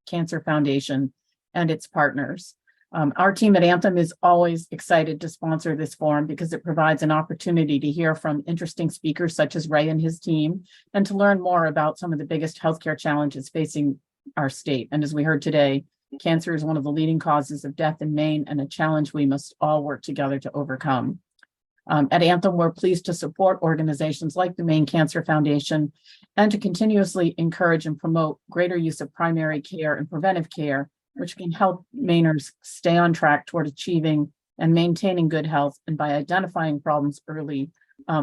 S9: Cancer Foundation and its partners. Our team at Anthem is always excited to sponsor this forum because it provides an opportunity to hear from interesting speakers such as Ray and his team, and to learn more about some of the biggest healthcare challenges facing our state. And as we heard today, cancer is one of the leading causes of death in Maine and a challenge we must all work together to overcome. At Anthem, we're pleased to support organizations like the Maine Cancer Foundation and to continuously encourage and promote greater use of primary care and preventive care, which can help Mainers stay on track toward achieving and maintaining good health, and by identifying problems early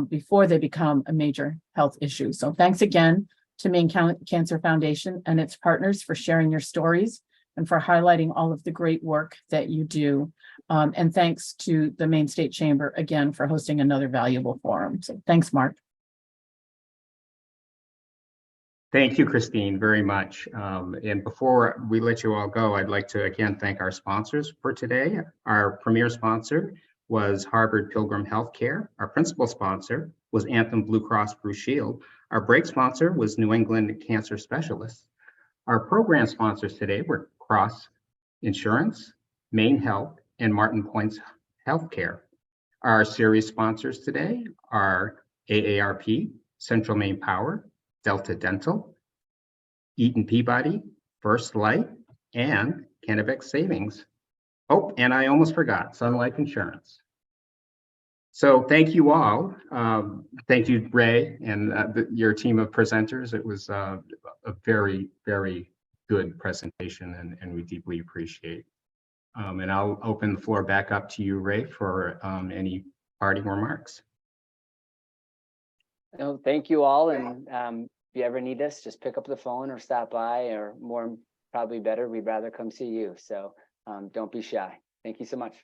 S9: before they become a major health issue. So thanks again to Maine Cancer Foundation and its partners for sharing your stories and for highlighting all of the great work that you do. And thanks to the Maine State Chamber again for hosting another valuable forum. So thanks, Mark.
S1: Thank you, Christine, very much. And before we let you all go, I'd like to again thank our sponsors for today. Our premier sponsor was Harvard Pilgrim Healthcare. Our principal sponsor was Anthem Blue Cross Blue Shield. Our break sponsor was New England Cancer Specialists. Our program sponsors today were Cross Insurance, Maine Health, and Martin Points Healthcare. Our series sponsors today are AARP, Central Maine Power, Delta Dental, Eaton Peabody, First Light, and Kennebec Savings. Oh, and I almost forgot, Sun Life Insurance. So thank you all. Thank you, Ray, and your team of presenters. It was a very, very good presentation, and we deeply appreciate. And I'll open the floor back up to you, Ray, for any parting remarks.
S3: No, thank you all. And if you ever need us, just pick up the phone or stop by, or more probably better, we'd rather come see you. So don't be shy. Thank you so much.